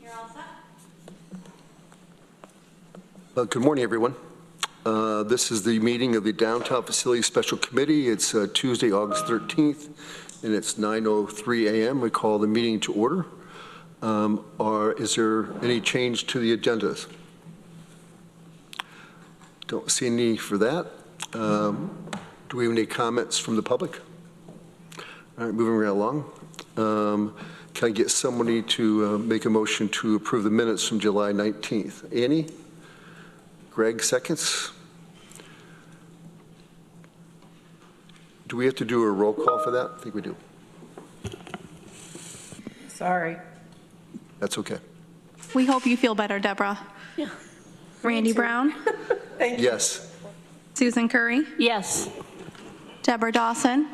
You're all set. Good morning, everyone. This is the meeting of the Downtown Facilities Special Committee. It's Tuesday, August 13th, and it's 9:03 a.m. We call the meeting to order. Is there any change to the agendas? Don't see any for that. Do we have any comments from the public? All right, moving right along. Can I get somebody to make a motion to approve the minutes from July 19th? Annie? Greg, seconds. Do we have to do a roll call for that? I think we do. Sorry. That's okay. We hope you feel better, Deborah. Yeah. Randy Brown, Thank you. Yes. Susan Curry, Yes. Deborah Dawson,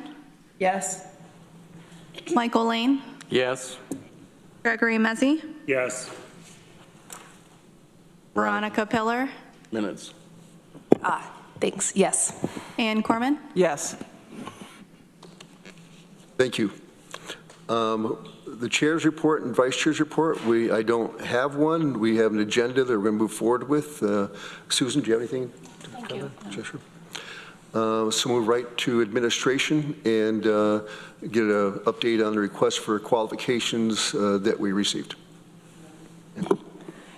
Yes. Michael Lane, Yes. Gregory Mezzi, Yes. Veronica Pillar, Minutes. Thanks. Yes. Ann Corman. Yes. Thank you. The chair's report and vice chair's report, I don't have one. We have an agenda that we're going to move forward with. Susan, do you have anything? Thank you. Sure. So move right to administration and get an update on the request for qualifications that we received.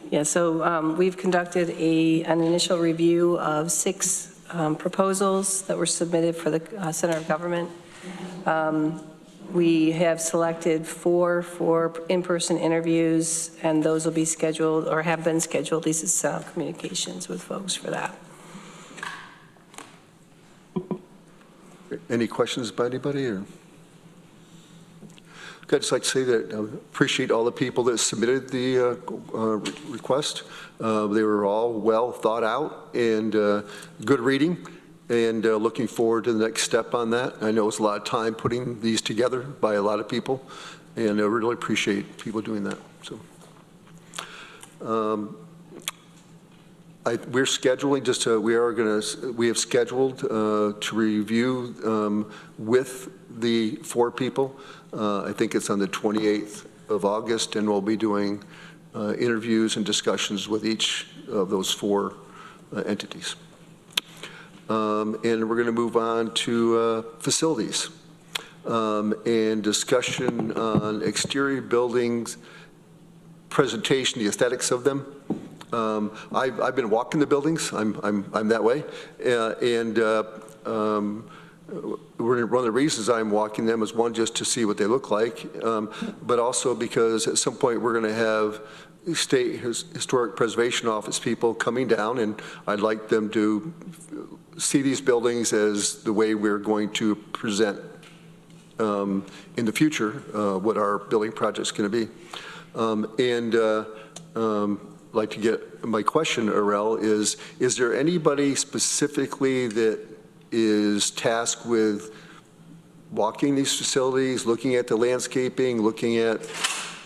Yeah, so we've conducted an initial review of 6 proposals that were submitted for the Center of Government. We have selected 4 for in-person interviews, and those will be scheduled or have been scheduled. At least it's communications with folks for that. Any questions by anybody? Or? I'd just like to say that I appreciate all the people that submitted the request. They were all well thought out and good reading, and looking forward to the next step on that. I know it's a lot of time putting these together by a lot of people, and I really appreciate people doing that. So. We're scheduling we have scheduled to review with the 4 people. I think it's on the 28th of August, and we'll be doing interviews and discussions with each of those 4 entities. And we're going to move on to facilities and discussion on exterior buildings, presentation, the aesthetics of them. I've been walking the buildings. I'm that way, and one of the reasons I'm walking them is, one, just to see what they look like, but also because at some point we're going to have State Historic Preservation Office people coming down, and I'd like them to see these buildings as the way we're going to present in the future what our building project's going to be. Like to get my question, Arel, is there anybody specifically that is tasked with walking these facilities, looking at the landscaping, looking at,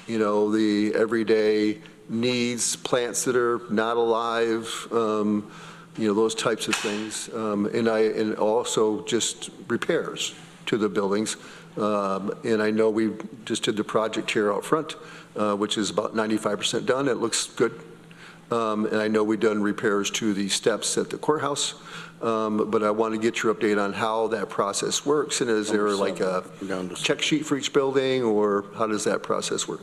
the everyday needs, plants that are not alive, those types of things, and also just repairs to the buildings. And I know we just did the project here out front, which is about 95% done. It looks good. And I know we've done repairs to the steps at the courthouse, but I want to get your update on how that process works. And is there like a check sheet for each building, or how does that process work?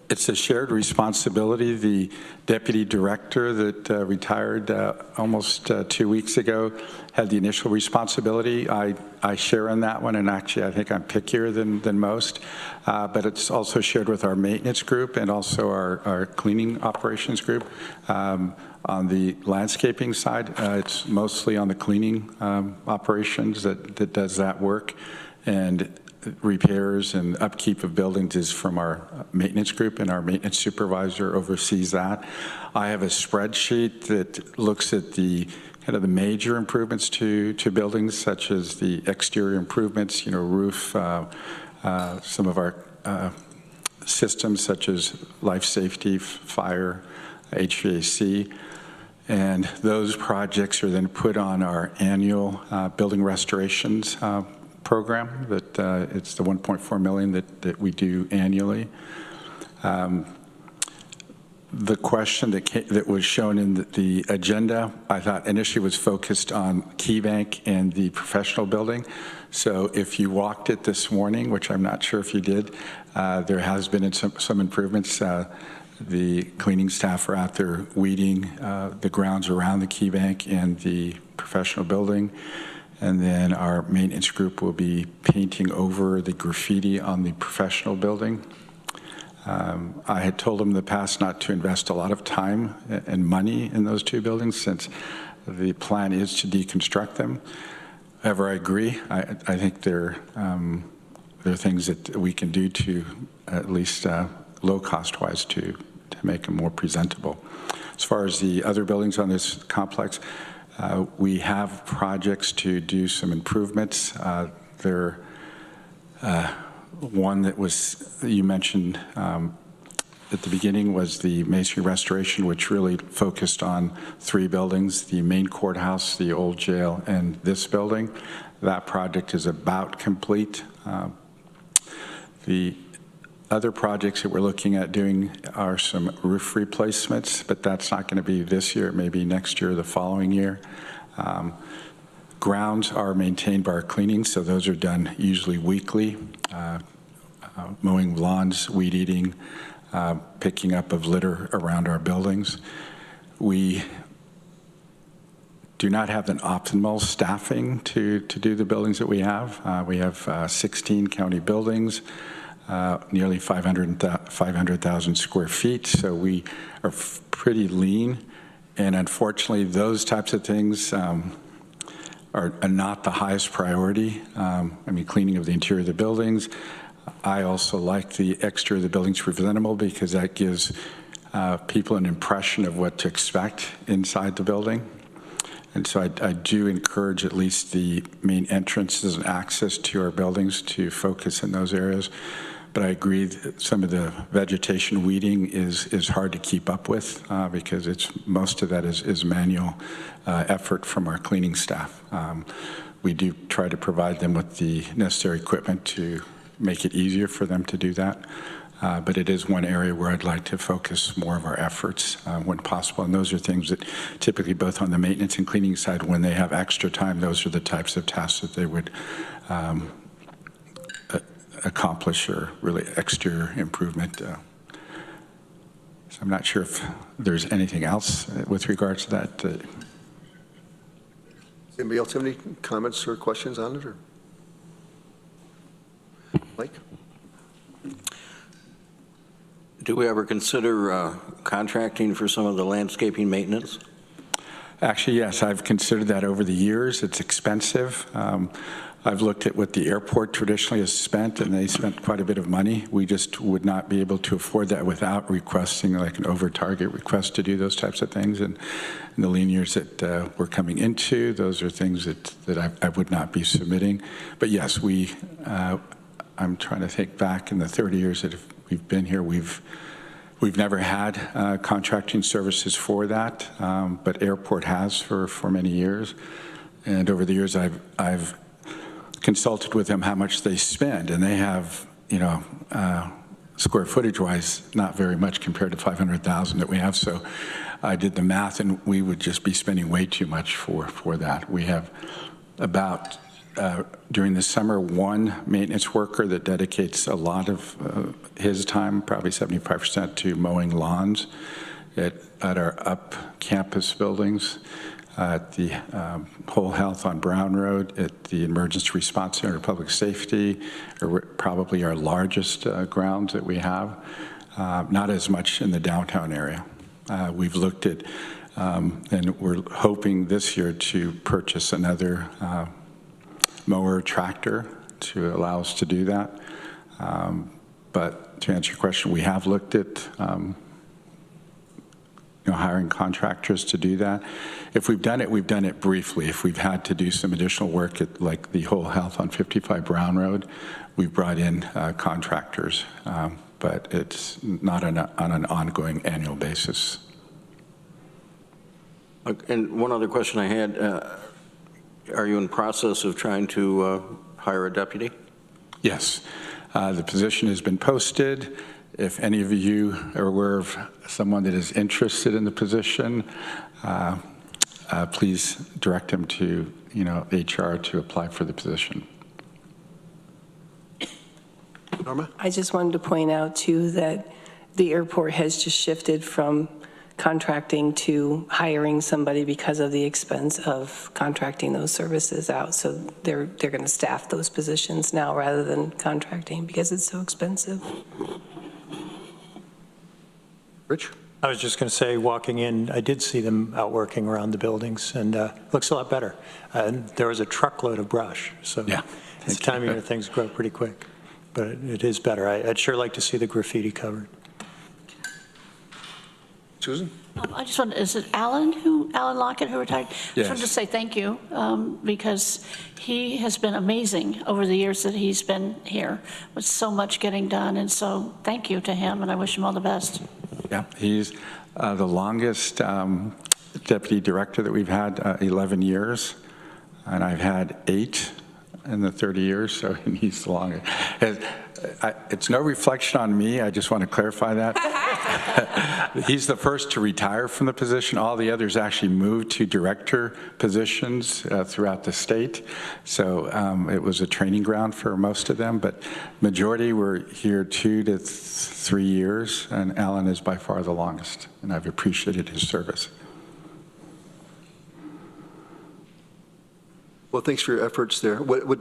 It's a shared responsibility. The deputy director that retired almost 2 weeks ago had the initial responsibility. I share in that one, and actually I think I'm pickier than most, but it's also shared with our maintenance group and also our cleaning operations group. On the landscaping side, it's mostly on the cleaning operations that does that work, and repairs and upkeep of buildings is from our maintenance group, and our maintenance supervisor oversees that. I have a spreadsheet that looks at the kind of the major improvements to buildings, such as the exterior improvements, roof, some of our systems such as life safety, fire, HVAC. And those projects are then put on our annual building restorations program. That it's the $1.4 million that we do annually. The question that was shown in the agenda, I thought initially was focused on Key Bank and the professional building. So if you walked it this morning, which I'm not sure if you did, there has been some improvements. The cleaning staff are out there weeding the grounds around the Key Bank and the professional building. And then our maintenance group will be painting over the graffiti on the professional building. I had told them in the past not to invest a lot of time and money in those two buildings since the plan is to deconstruct them. However, I agree. I think there are things that we can do to, at least low cost-wise, to make them more presentable. As far as the other buildings on this complex, we have projects to do some improvements. One that you mentioned at the beginning was the masonry restoration, which really focused on 3 buildings, the main courthouse, the old jail, and this building. That project is about complete. The other projects that we're looking at doing are some roof replacements, but that's not going to be this year. It may be next year or the following year. Grounds are maintained by our cleaning, so those are done usually weekly. Mowing lawns, weed eating, picking up of litter around our buildings. We do not have an optimal staffing to do the buildings that we have. We have 16 county buildings, nearly 500,000 square feet, so we are pretty lean. And unfortunately, those types of things are not the highest priority. Cleaning of the interior of the buildings. I also like the exterior of the buildings presentable because that gives people an impression of what to expect inside the building. And so I do encourage at least the main entrances and access to our buildings to focus in those areas. But I agree that some of the vegetation weeding is hard to keep up with because most of that is manual effort from our cleaning staff. We do try to provide them with the necessary equipment to make it easier for them to do that. But it is one area where I'd like to focus more of our efforts when possible. And those are things that typically both on the maintenance and cleaning side, when they have extra time, those are the types of tasks that they would accomplish or really exterior improvement. So I'm not sure if there's anything else with regards to that. Anybody else have any comments or questions on it? Or Mike? Do we ever consider contracting for some of the landscaping maintenance? Actually, yes, I've considered that over the years. It's expensive. I've looked at what the airport traditionally has spent, and they spent quite a bit of money. We just would not be able to afford that without requesting like an over-target request to do those types of things. And in the lean years that we're coming into, those are things that I would not be submitting. But yes, I'm trying to think back in the 30 years that we've been here, we've never had contracting services for that, but airport has for many years. And over the years, I've consulted with them how much they spend, and they have, square footage-wise, not very much compared to 500,000 that we have. So I did the math, and we would just be spending way too much for that. We have about, during the summer, one maintenance worker that dedicates a lot of his time, probably 75%, to mowing lawns at our up-campus buildings, at the Whole Health on Brown Road, at the Emergency Response Center of Public Safety, are probably our largest grounds that we have. Not as much in the downtown area. We've looked at, and we're hoping this year to purchase another mower tractor to allow us to do that. But to answer your question, we have looked at hiring contractors to do that. If we've done it briefly. If we've had to do some additional work at like the Whole Health on 55 Brown Road, we've brought in contractors, but it's not on an ongoing annual basis. And one other question I had, are you in process of trying to hire a deputy? Yes, the position has been posted, if any of you are aware of someone that is interested in the position, please direct them to, HR to apply for the position. Norma? I just wanted to point out, too, that the airport has just shifted from contracting to hiring somebody because of the expense of contracting those services out. So they're going to staff those positions now rather than contracting because it's so expensive. Rich? I was just going to say, walking in, I did see them out working around the buildings, and looks a lot better. And there was a truckload of brush, so Yeah, it's the time of year things grow pretty quick. But it is better. I'd sure like to see the graffiti covered. Susan? I just wanted, is it Alan Lockett who retired? Yes. I just wanted to say thank you, because he has been amazing over the years that he's been here, with so much getting done, and so thank you to him, and I wish him all the best. Yeah, he's the longest deputy director that we've had, 11 years, and I've had 8 in the 30 years, so he's the longest. It's no reflection on me, I just want to clarify that. He's the first to retire from the position. All the others actually moved to director positions throughout the state, so it was a training ground for most of them, but majority were here 2 to 3 years, and Alan is by far the longest, and I've appreciated his service. Well, thanks for your efforts there. What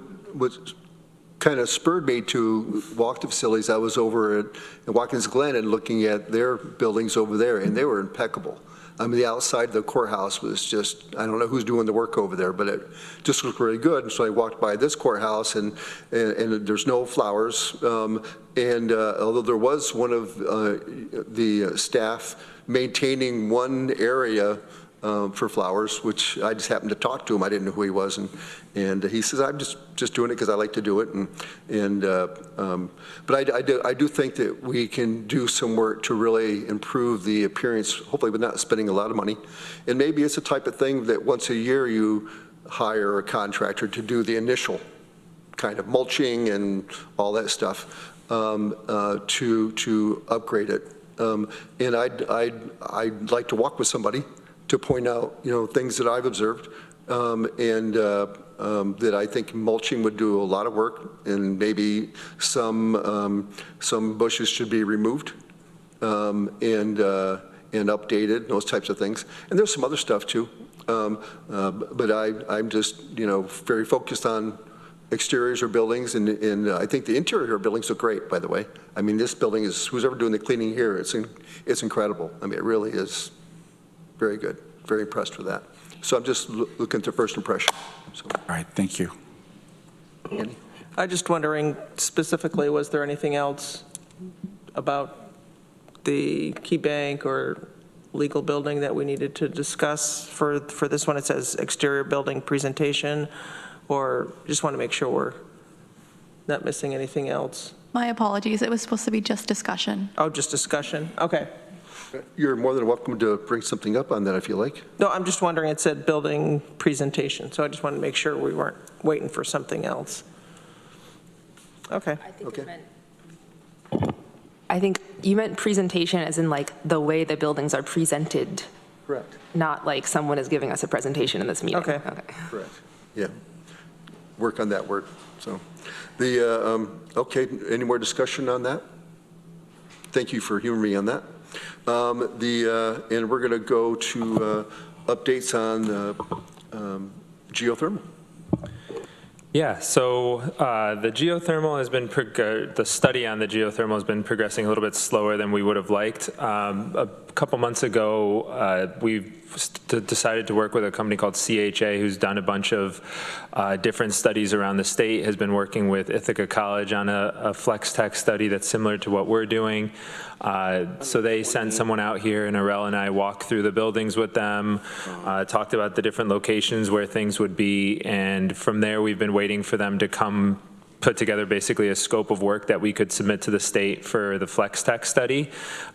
kind of spurred me to walk the facilities, I was over at Watkins Glen and looking at their buildings over there, and they were impeccable. I mean, the outside of the courthouse was just, I don't know who's doing the work over there, but it just looked really good. And so I walked by this courthouse, and there's no flowers. Although there was one of the staff maintaining one area for flowers, which I just happened to talk to him. I didn't know who he was, and he says, "I'm just doing it because I like to do it." But I do think that we can do some work to really improve the appearance, hopefully, with not spending a lot of money. And maybe it's the type of thing that once a year you hire a contractor to do the initial kind of mulching and all that stuff to upgrade it. And I'd like to walk with somebody to point out, things that I've observed, that I think mulching would do a lot of work, and maybe some bushes should be removed and updated, those types of things. And there's some other stuff too, but I'm just very focused on exteriors or buildings, and I think the interior buildings look great, by the way. I mean, this building is, who's ever doing the cleaning here, it's incredible. I mean, it really is. Very good. Very impressed with that. So I'm just looking to first impression. So. All right, thank you. Andy? I'm just wondering specifically, was there anything else about the key bank or legal building that we needed to discuss for this one? It says exterior building presentation, or just want to make sure we're not missing anything else. My apologies, it was supposed to be just discussion. Oh, just discussion. Okay. You're more than welcome to bring something up on that if you like. No, I'm just wondering, it said building presentation, so I just wanted to make sure we weren't waiting for something else. Okay. I think you meant presentation as in like the way the buildings are presented, Correct. not like someone is giving us a presentation in this meeting. Okay. Correct. Yeah. Work on that word. So, okay, any more discussion on that? Thank you for humoring me on that. And we're going to go to updates on geothermal. Yeah, so the geothermal has been, the study on the geothermal has been progressing a little bit slower than we would have liked. A couple months ago, we decided to work with a company called CHA, who's done a bunch of different studies around the state, has been working with Ithaca College on a flex tech study that's similar to what we're doing. So they sent someone out here, and Arel and I walked through the buildings with them, talked about the different locations where things would be, and from there we've been waiting for them to come put together basically a scope of work that we could submit to the state for the flex tech study.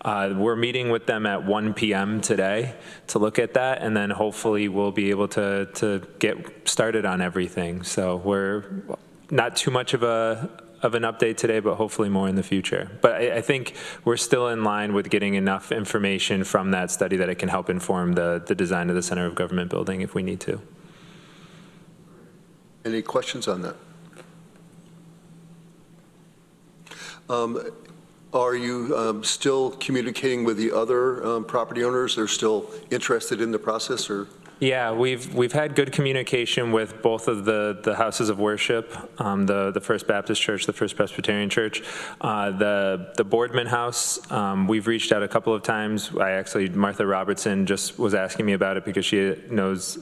We're meeting with them at 1 p.m. today to look at that, and then hopefully we'll be able to get started on everything. So we're not too much of a an update today, but hopefully more in the future. But I think we're still in line with getting enough information from that study that it can help inform the design of the Center of Government building if we need to. Any questions on that? Are you still communicating with the other property owners? They're still interested in the process, or? Yeah, we've had good communication with both of the houses of worship, the First Baptist Church, the First Presbyterian Church, the Boardman House. We've reached out a couple of times. Martha Robertson just was asking me about it because she knows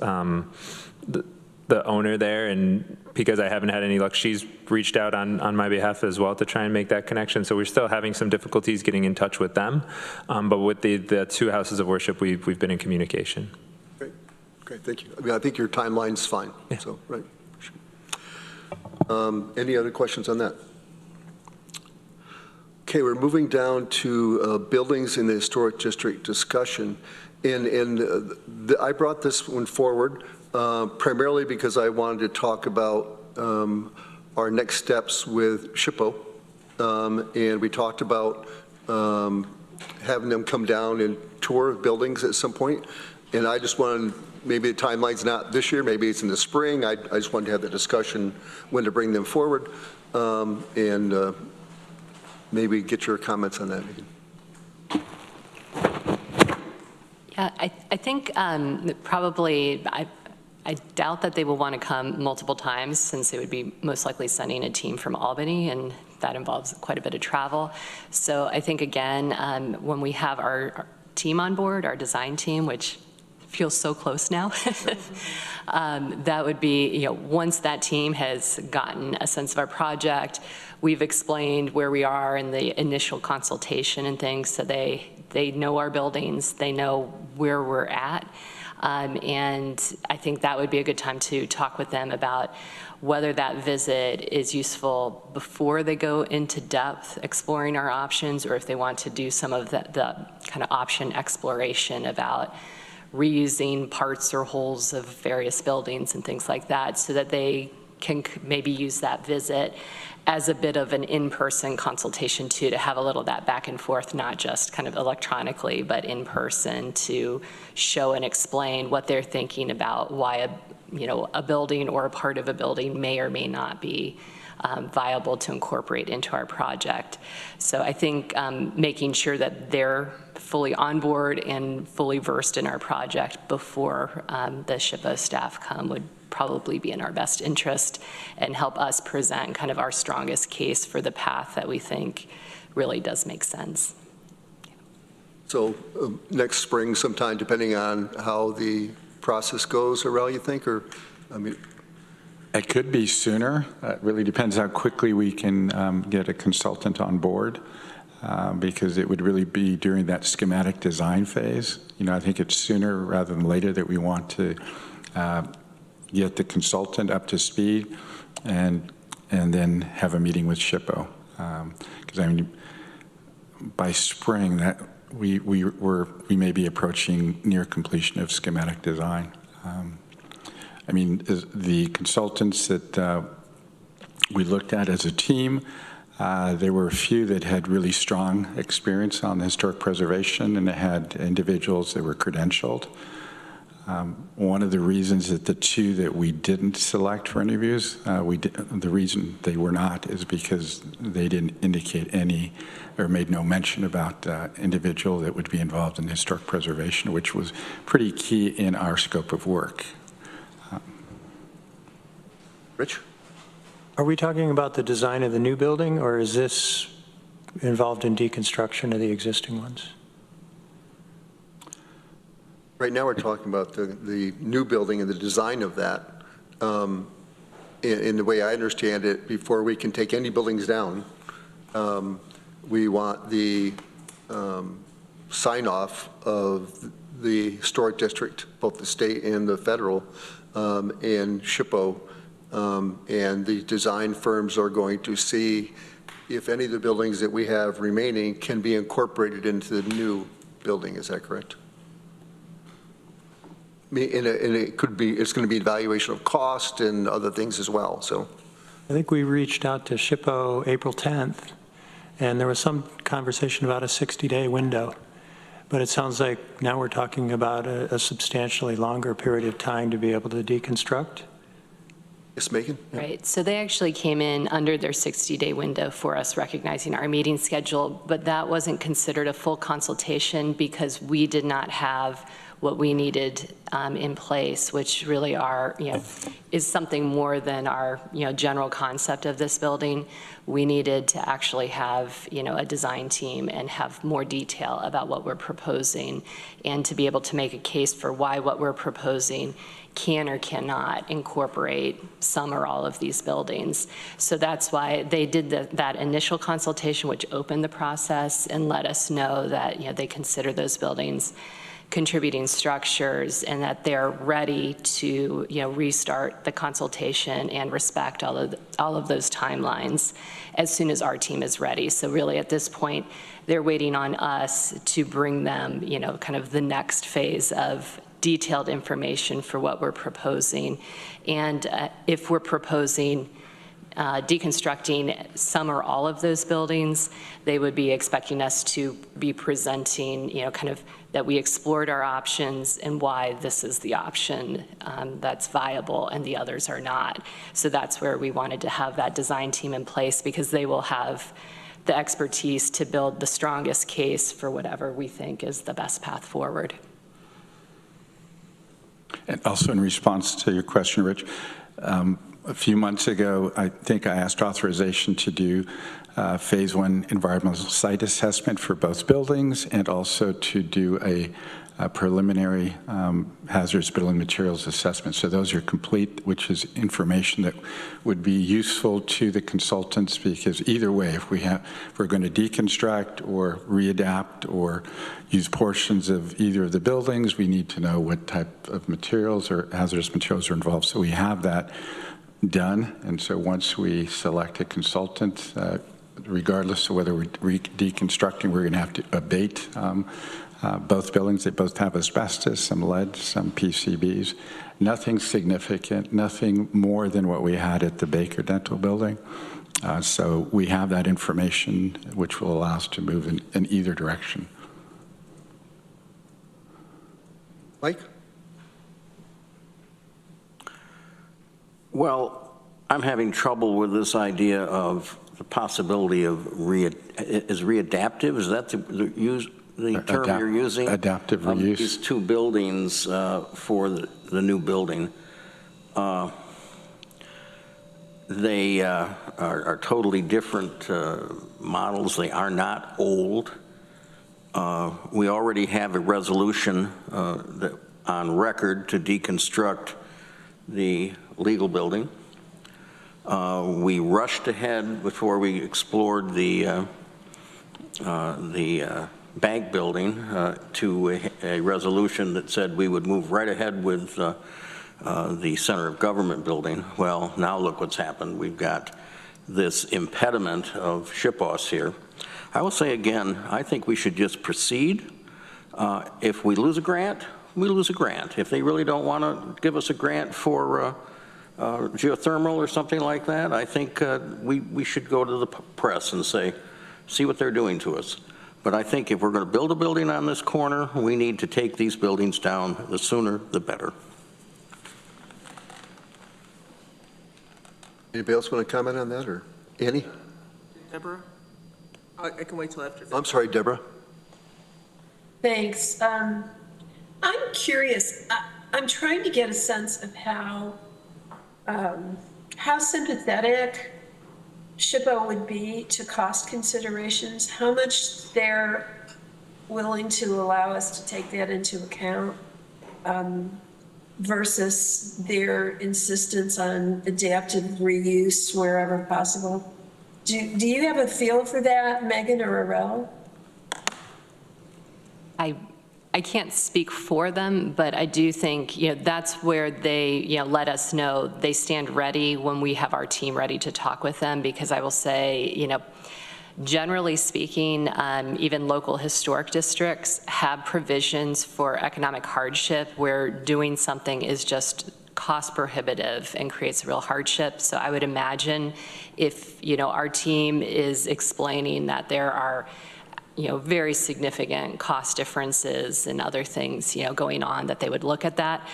the owner there, and because I haven't had any luck, she's reached out on my behalf as well to try and make that connection. So we're still having some difficulties getting in touch with them, but with the two houses of worship, we've been in communication. Great, thank you. I mean, I think your timeline's fine. Yeah. So, right. Any other questions on that? Okay, we're moving down to buildings in the historic district discussion. I brought this one forward primarily because I wanted to talk about our next steps with SHPO. And we talked about having them come down and tour buildings at some point. And I just wanted, maybe the timeline's not this year, maybe it's in the spring. I just wanted to have the discussion when to bring them forward, and maybe get your comments on that. Yeah, I think probably, I doubt that they will want to come multiple times, since they would be most likely sending a team from Albany, and that involves quite a bit of travel. So I think, again, when we have our team on board, our design team, which feels so close now, that would be, once that team has gotten a sense of our project, we've explained where we are in the initial consultation and things, so they know our buildings, they know where we're at. And I think that would be a good time to talk with them about whether that visit is useful before they go into depth exploring our options, or if they want to do some of the kind of option exploration about reusing parts or wholes of various buildings and things like that, so that they can maybe use that visit as a bit of an in-person consultation too, to have a little of that back and forth, not just kind of electronically, but in person, to show and explain what they're thinking about why a building or a part of a building may or may not be viable to incorporate into our project. So I think making sure that they're fully on board and fully versed in our project before the SHPO staff come would probably be in our best interest, and help us present kind of our strongest case for the path that we think really does make sense. So next spring sometime, depending on how the process goes, Arel, you think? Or, I mean, it could be sooner. It really depends how quickly we can get a consultant on board, because it would really be during that schematic design phase. I think it's sooner rather than later that we want to get the consultant up to speed, and then have a meeting with SHPO. Because I mean, by spring, that we may be approaching near completion of schematic design. I mean, the consultants that we looked at as a team, there were a few that had really strong experience on historic preservation, and they had individuals that were credentialed. One of the reasons that the two that we didn't select for interviews, the reason they were not is because they didn't indicate any or made no mention about individual that would be involved in historic preservation, which was pretty key in our scope of work. Rich? Are we talking about the design of the new building, or is this involved in deconstruction of the existing ones? Right now, we're talking about the new building and the design of that. In the way I understand it, before we can take any buildings down, we want the sign-off of the historic district, both the state and the federal, and SHPO. And the design firms are going to see if any of the buildings that we have remaining can be incorporated into the new building. Is that correct? And it could be, it's going to be evaluation of cost and other things as well. So I think we reached out to SHPO April 10th, and there was some conversation about a 60-day window. But it sounds like now we're talking about a substantially longer period of time to be able to deconstruct. Yes, Megan? Right, so they actually came in under their 60-day window for us recognizing our meeting schedule, but that wasn't considered a full consultation because we did not have what we needed in place, which really is something more than our, general concept of this building. We needed to actually have, a design team and have more detail about what we're proposing and to be able to make a case for why what we're proposing can or cannot incorporate some or all of these buildings. So that's why they did that initial consultation, which opened the process and let us know that, they consider those buildings contributing structures and that they're ready to restart the consultation and respect all of those timelines as soon as our team is ready. So really at this point, they're waiting on us to bring them kind of the next phase of detailed information for what we're proposing. And if we're proposing deconstructing some or all of those buildings, they would be expecting us to be presenting, kind of that we explored our options and why this is the option that's viable and the others are not. So that's where we wanted to have that design team in place because they will have the expertise to build the strongest case for whatever we think is the best path forward. And also in response to your question, Rich, a few months ago, I think I asked authorization to do Phase 1 environmental site assessment for both buildings and also to do a preliminary hazardous building materials assessment. So those are complete, which is information that would be useful to the consultants because either way, if we're going to deconstruct or readapt or use portions of either of the buildings, we need to know what type of materials or hazardous materials are involved. So we have that done, and so once we select a consultant, regardless of whether we're deconstructing, we're going to have to abate both buildings. They both have asbestos, some lead, some PCBs. Nothing significant, nothing more than what we had at the Baker Dental Building. So we have that information, which will allow us to move in either direction. Mike? Well, I'm having trouble with this idea of the possibility of is readaptive? Is that the term you're using? Adaptive reuse. These two buildings for the new building. They are totally different models. They are not old. We already have a resolution on record to deconstruct the legal building. We rushed ahead before we explored the bank building to a resolution that said we would move right ahead with the Center of Government building. Well, now look what's happened. We've got this impediment of SHPOS here. I will say again, I think we should just proceed. If we lose a grant, we lose a grant. If they really don't want to give us a grant for geothermal or something like that, I think we should go to the press and say, see what they're doing to us. But I think if we're going to build a building on this corner, we need to take these buildings down. The sooner, the better. Anybody else want to comment on that, or Annie? Deborah? I can wait till after. I'm sorry, Deborah. Thanks. I'm curious. I'm trying to get a sense of how sympathetic SHPO would be to cost considerations, how much they're willing to allow us to take that into account versus their insistence on adaptive reuse wherever possible. Do you have a feel for that, Megan or Arel? I can't speak for them, but I do think, that's where they, let us know they stand ready when we have our team ready to talk with them, because I will say, generally speaking, even local historic districts have provisions for economic hardship where doing something is just cost prohibitive and creates a real hardship. So I would imagine if, our team is explaining that there are, very significant cost differences and other things, going on, that they would look at that.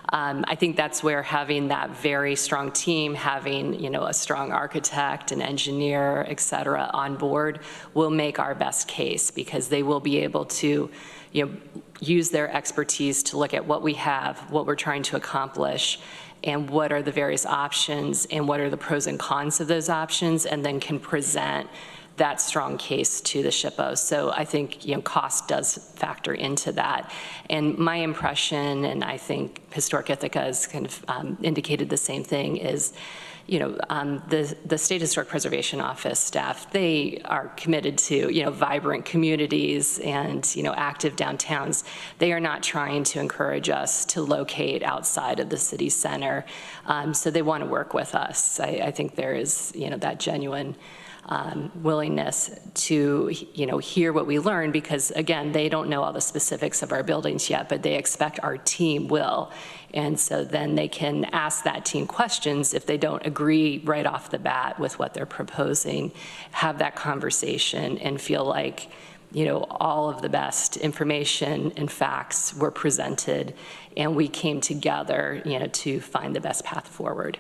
I think that's where having that very strong team, having, a strong architect, an engineer, et cetera, on board will make our best case, because they will be able to, use their expertise to look at what we have, what we're trying to accomplish, and what are the various options, and what are the pros and cons of those options, and then can present that strong case to the SHPO. So I think, cost does factor into that. And my impression, and I think Historic Ithaca has kind of indicated the same thing, is, the State Historic Preservation Office staff, they are committed to, vibrant communities and, active downtowns. They are not trying to encourage us to locate outside of the city center. So they want to work with us. I think there is, that genuine willingness to, hear what we learn, because again, they don't know all the specifics of our buildings yet, but they expect our team will. And so then they can ask that team questions if they don't agree right off the bat with what they're proposing, have that conversation and feel like, all of the best information and facts were presented and we came together, to find the best path forward.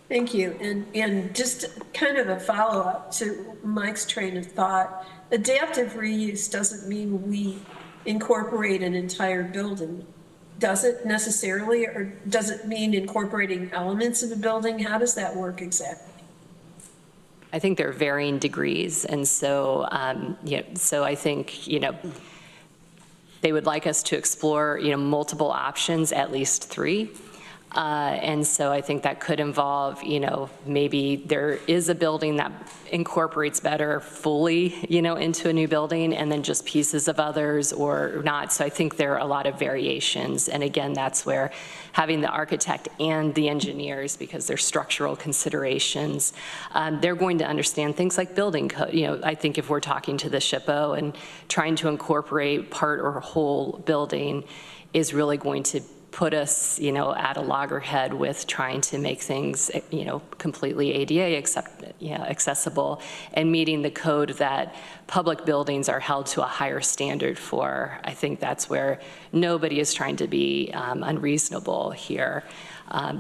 Thank you. And just kind of a follow-up to Mike's train of thought, adaptive reuse doesn't mean we incorporate an entire building. Does it necessarily, or does it mean incorporating elements of a building? How does that work exactly? I think there are varying degrees. And so, so I think, they would like us to explore, multiple options, at least 3. And so I think that could involve, maybe there is a building that incorporates better fully, into a new building, and then just pieces of others or not. So I think there are a lot of variations. And again, that's where having the architect and the engineers, because they're structural considerations, they're going to understand things like building code. I think if we're talking to the SHPO and trying to incorporate part or whole building is really going to put us, at a loggerhead with trying to make things, completely ADA accessible and meeting the code that public buildings are held to a higher standard for. I think that's where nobody is trying to be unreasonable here.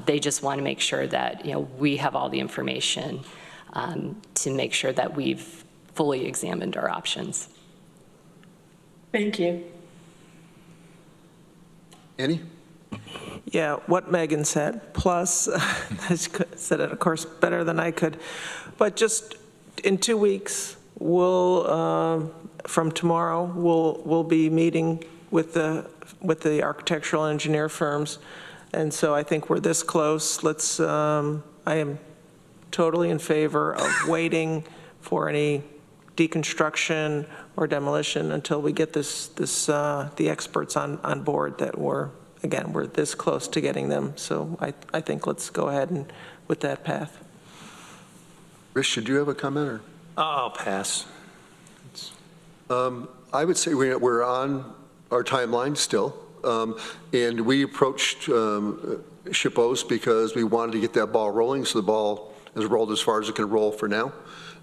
They just want to make sure that, we have all the information to make sure that we've fully examined our options. Thank you. Annie? Yeah, what Megan said, plus, said it, of course, better than I could. But just in 2 weeks, we'll, from tomorrow, we'll be meeting with the architectural engineer firms. And so I think we're this close. Let's, I am totally in favor of waiting for any deconstruction or demolition until we get the experts on board that we're this close to getting them. So I think let's go ahead and with that path. Rich, did you have a comment? Or? I'll pass. I would say we're on our timeline still. And we approached SHPOs because we wanted to get that ball rolling, so the ball has rolled as far as it can roll for now.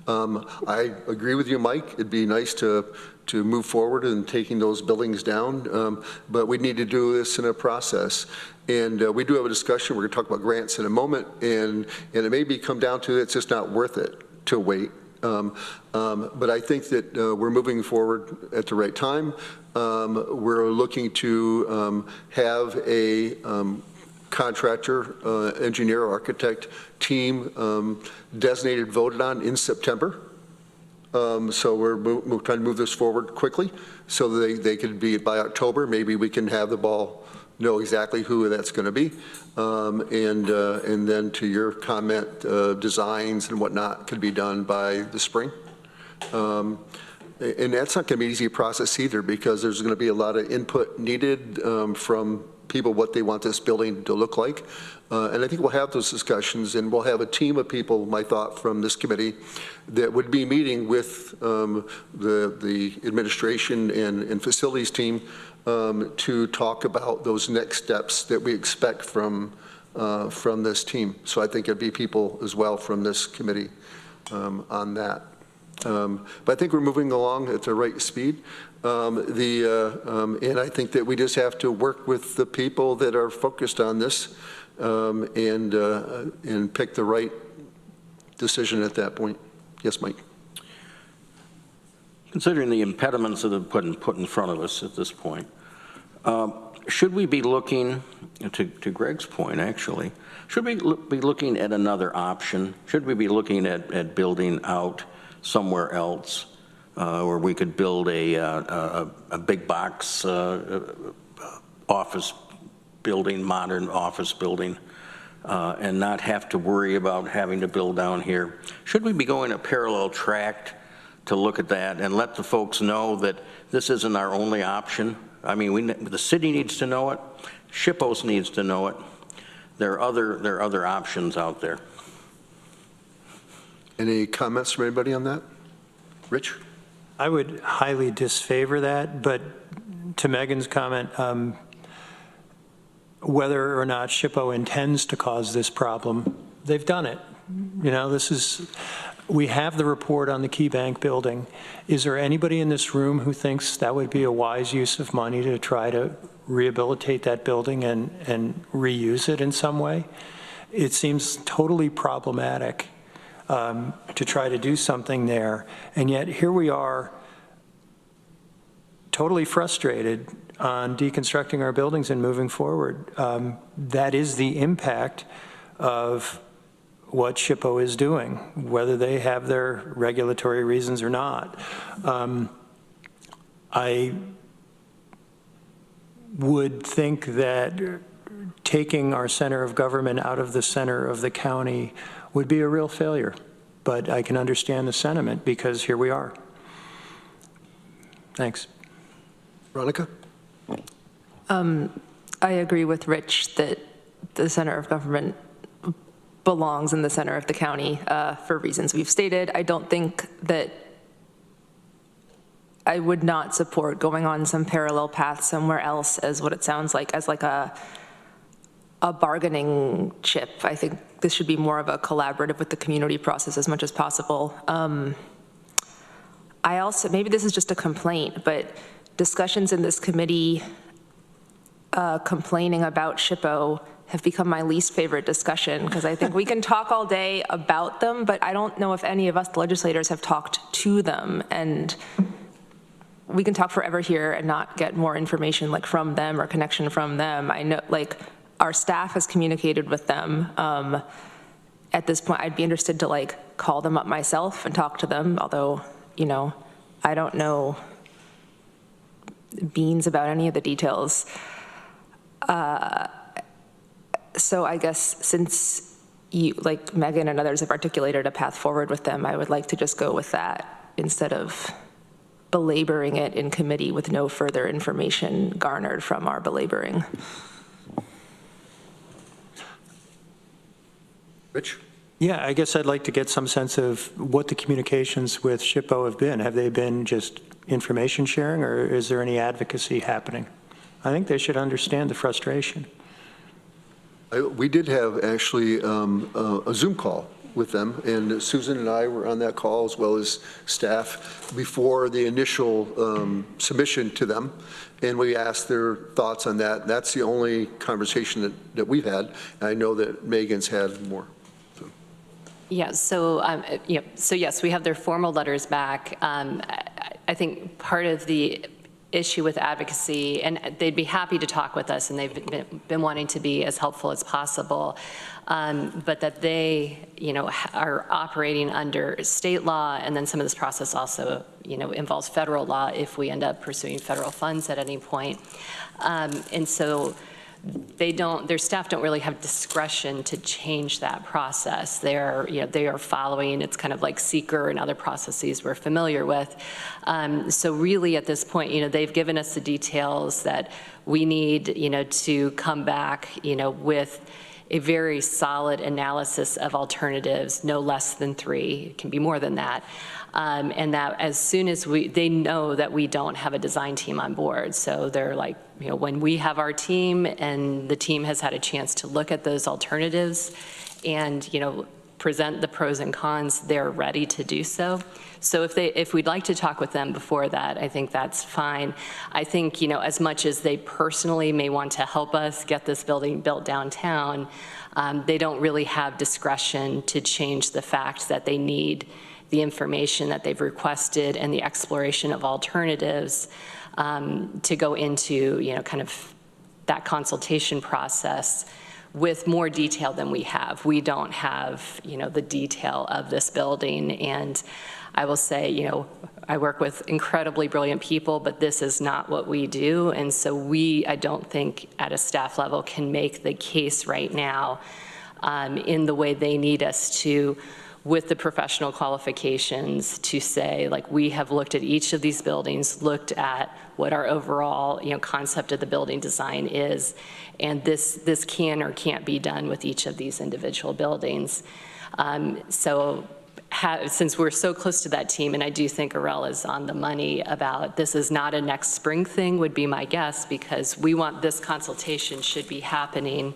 I agree with you, Mike. It'd be nice to move forward in taking those buildings down, but we need to do this in a process. And we do have a discussion. We're going to talk about grants in a moment, and it may come down to it's just not worth it to wait. But I think that we're moving forward at the right time. We're looking to have a contractor, engineer, architect team designated, voted on in September. So we're trying to move this forward quickly so that they could be by October. Maybe we can have the ball, know exactly who that's going to be. And then to your comment, designs and whatnot could be done by the spring. And that's not going to be an easy process either, because there's going to be a lot of input needed from people, what they want this building to look like. And I think we'll have those discussions, and we'll have a team of people, my thought, from this committee that would be meeting with the administration and facilities team to talk about those next steps that we expect from this team. So I think it'd be people as well from this committee on that. But I think we're moving along at the right speed. And I think that we just have to work with the people that are focused on this and pick the right decision at that point. Yes, Mike? Considering the impediments that have been put in front of us at this point, should we be looking, to Greg's point actually, should we be looking at another option? Should we be looking at building out somewhere else where we could build a big box office building, modern office building, and not have to worry about having to build down here? Should we be going a parallel track to look at that and let the folks know that this isn't our only option? I mean, the city needs to know it. SHPO needs to know it. There are other options out there. Any comments from anybody on that? Rich? I would highly disfavor that, but to Megan's comment, whether or not SHPO intends to cause this problem, they've done it. You know, we have the report on the Key Bank building. Is there anybody in this room who thinks that would be a wise use of money to try to rehabilitate that building and reuse it in some way? It seems totally problematic to try to do something there. And yet here we are totally frustrated on deconstructing our buildings and moving forward. That is the impact of what SHPO is doing, whether they have their regulatory reasons or not. I would think that taking our center of government out of the center of the county would be a real failure, but I can understand the sentiment because here we are. Thanks. Veronica? I agree with Rich that the center of government belongs in the center of the county for reasons we've stated. I don't think that I would not support going on some parallel path somewhere else as what it sounds like, as like a bargaining chip. I think this should be more of a collaborative with the community process as much as possible. I also, maybe this is just a complaint, but discussions in this committee complaining about SHPO have become my least favorite discussion, because I think we can talk all day about them, but I don't know if any of us, the legislators, have talked to them. And we can talk forever here and not get more information like from them or connection from them. I know like our staff has communicated with them. At this point, I'd be interested to like call them up myself and talk to them, although, you know, I don't know beans about any of the details. So I guess since you, like Megan and others have articulated a path forward with them, I would like to just go with that instead of belaboring it in committee with no further information garnered from our belaboring. Rich? Yeah, I guess I'd like to get some sense of what the communications with SHPO have been. Have they been just information sharing, or is there any advocacy happening? I think they should understand the frustration. We did have actually a Zoom call with them, and Susan and I were on that call as well as staff before the initial submission to them, and we asked their thoughts on that. That's the only conversation that we've had, and I know that Megan's had more. So. Yeah, so yes, we have their formal letters back. I think part of the issue with advocacy, and they'd be happy to talk with us, and they've been wanting to be as helpful as possible, but that they, you know, are operating under state law, and then some of this process also, you know, involves federal law if we end up pursuing federal funds at any point. And so their staff don't really have discretion to change that process. They are following, it's kind of like seeker and other processes we're familiar with. So really at this point, you know, they've given us the details that we need, you know, to come back, you know, with a very solid analysis of alternatives, no less than 3, it can be more than that. And that as soon as they know that we don't have a design team on board. So they're like, when we have our team and the team has had a chance to look at those alternatives and, present the pros and cons, they're ready to do so. So if we'd like to talk with them before that, I think that's fine. I think, as much as they personally may want to help us get this building built downtown, they don't really have discretion to change the fact that they need the information that they've requested and the exploration of alternatives to go into, kind of that consultation process with more detail than we have. We don't have, the detail of this building. And I will say, I work with incredibly brilliant people, but this is not what we do. And so I don't think at a staff level can make the case right now in the way they need us to, with the professional qualifications, to say, like, we have looked at each of these buildings, looked at what our overall, concept of the building design is, and this can or can't be done with each of these individual buildings. Since we're so close to that team, and I do think Arel is on the money about this is not a next spring thing, would be my guess, because we want this consultation should be happening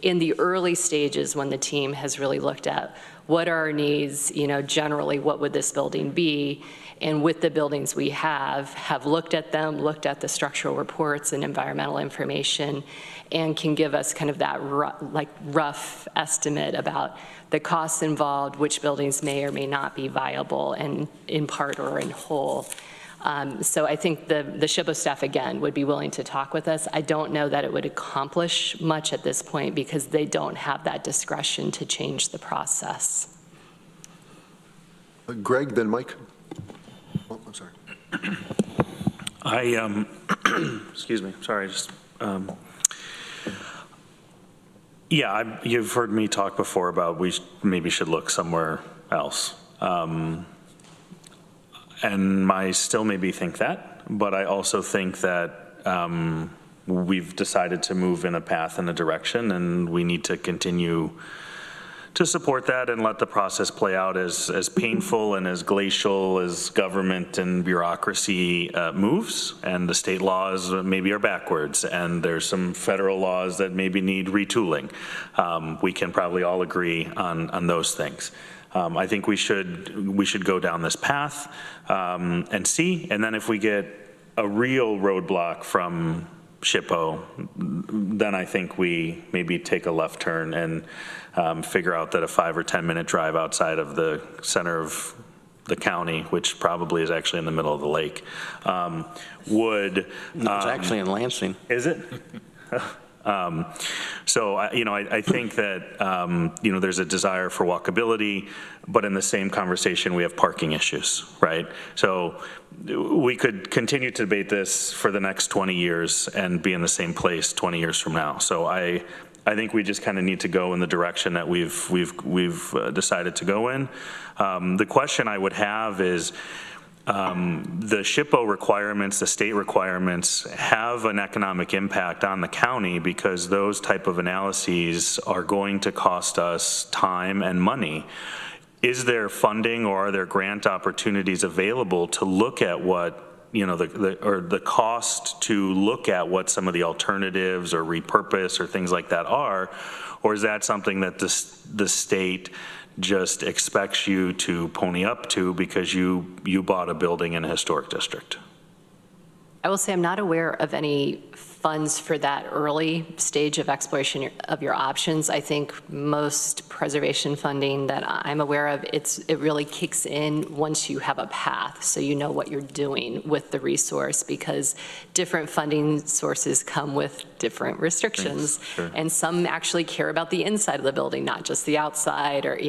in the early stages when the team has really looked at what are our needs, generally what would this building be, and with the buildings we have looked at them, looked at the structural reports and environmental information, and can give us kind of that rough estimate about the costs involved, which buildings may or may not be viable, and in part or in whole. So I think the SHPO staff, again, would be willing to talk with us. I don't know that it would accomplish much at this point because they don't have that discretion to change the process. Greg, then Mike. Oh, I'm sorry. Excuse me, sorry, you've heard me talk before about we maybe should look somewhere else. And I still maybe think that, but I also think that we've decided to move in a path and a direction, and we need to continue to support that and let the process play out as painful and as glacial as government and bureaucracy moves, and the state laws maybe are backwards, and there's some federal laws that maybe need retooling. We can probably all agree on those things. I think we should go down this path and see, and then if we get a real roadblock from SHPO, then I think we maybe take a left turn and figure out that a 5 or 10 minute drive outside of the center of the county, which probably is actually in the middle of the lake, would. No, it's actually in Lansing. Is it? So, I think that, there's a desire for walkability, but in the same conversation, we have parking issues, right? So we could continue to debate this for the next 20 years and be in the same place 20 years from now. So I think we just kind of need to go in the direction that we've decided to go in. The question I would have is, the SHPO requirements, the state requirements, have an economic impact on the county because those type of analyses are going to cost us time and money. Is there funding or are there grant opportunities available to look at what, the cost to look at what some of the alternatives or repurpose or things like that are? Or is that something that the state just expects you to pony up to because you bought a building in a historic district? I will say I'm not aware of any funds for that early stage of exploration of your options. I think most preservation funding that I'm aware of, it really kicks in once you have a path, so you know what you're doing with the resource, because different funding sources come with different restrictions. Sure. And some actually care about the inside of the building, not just the outside, or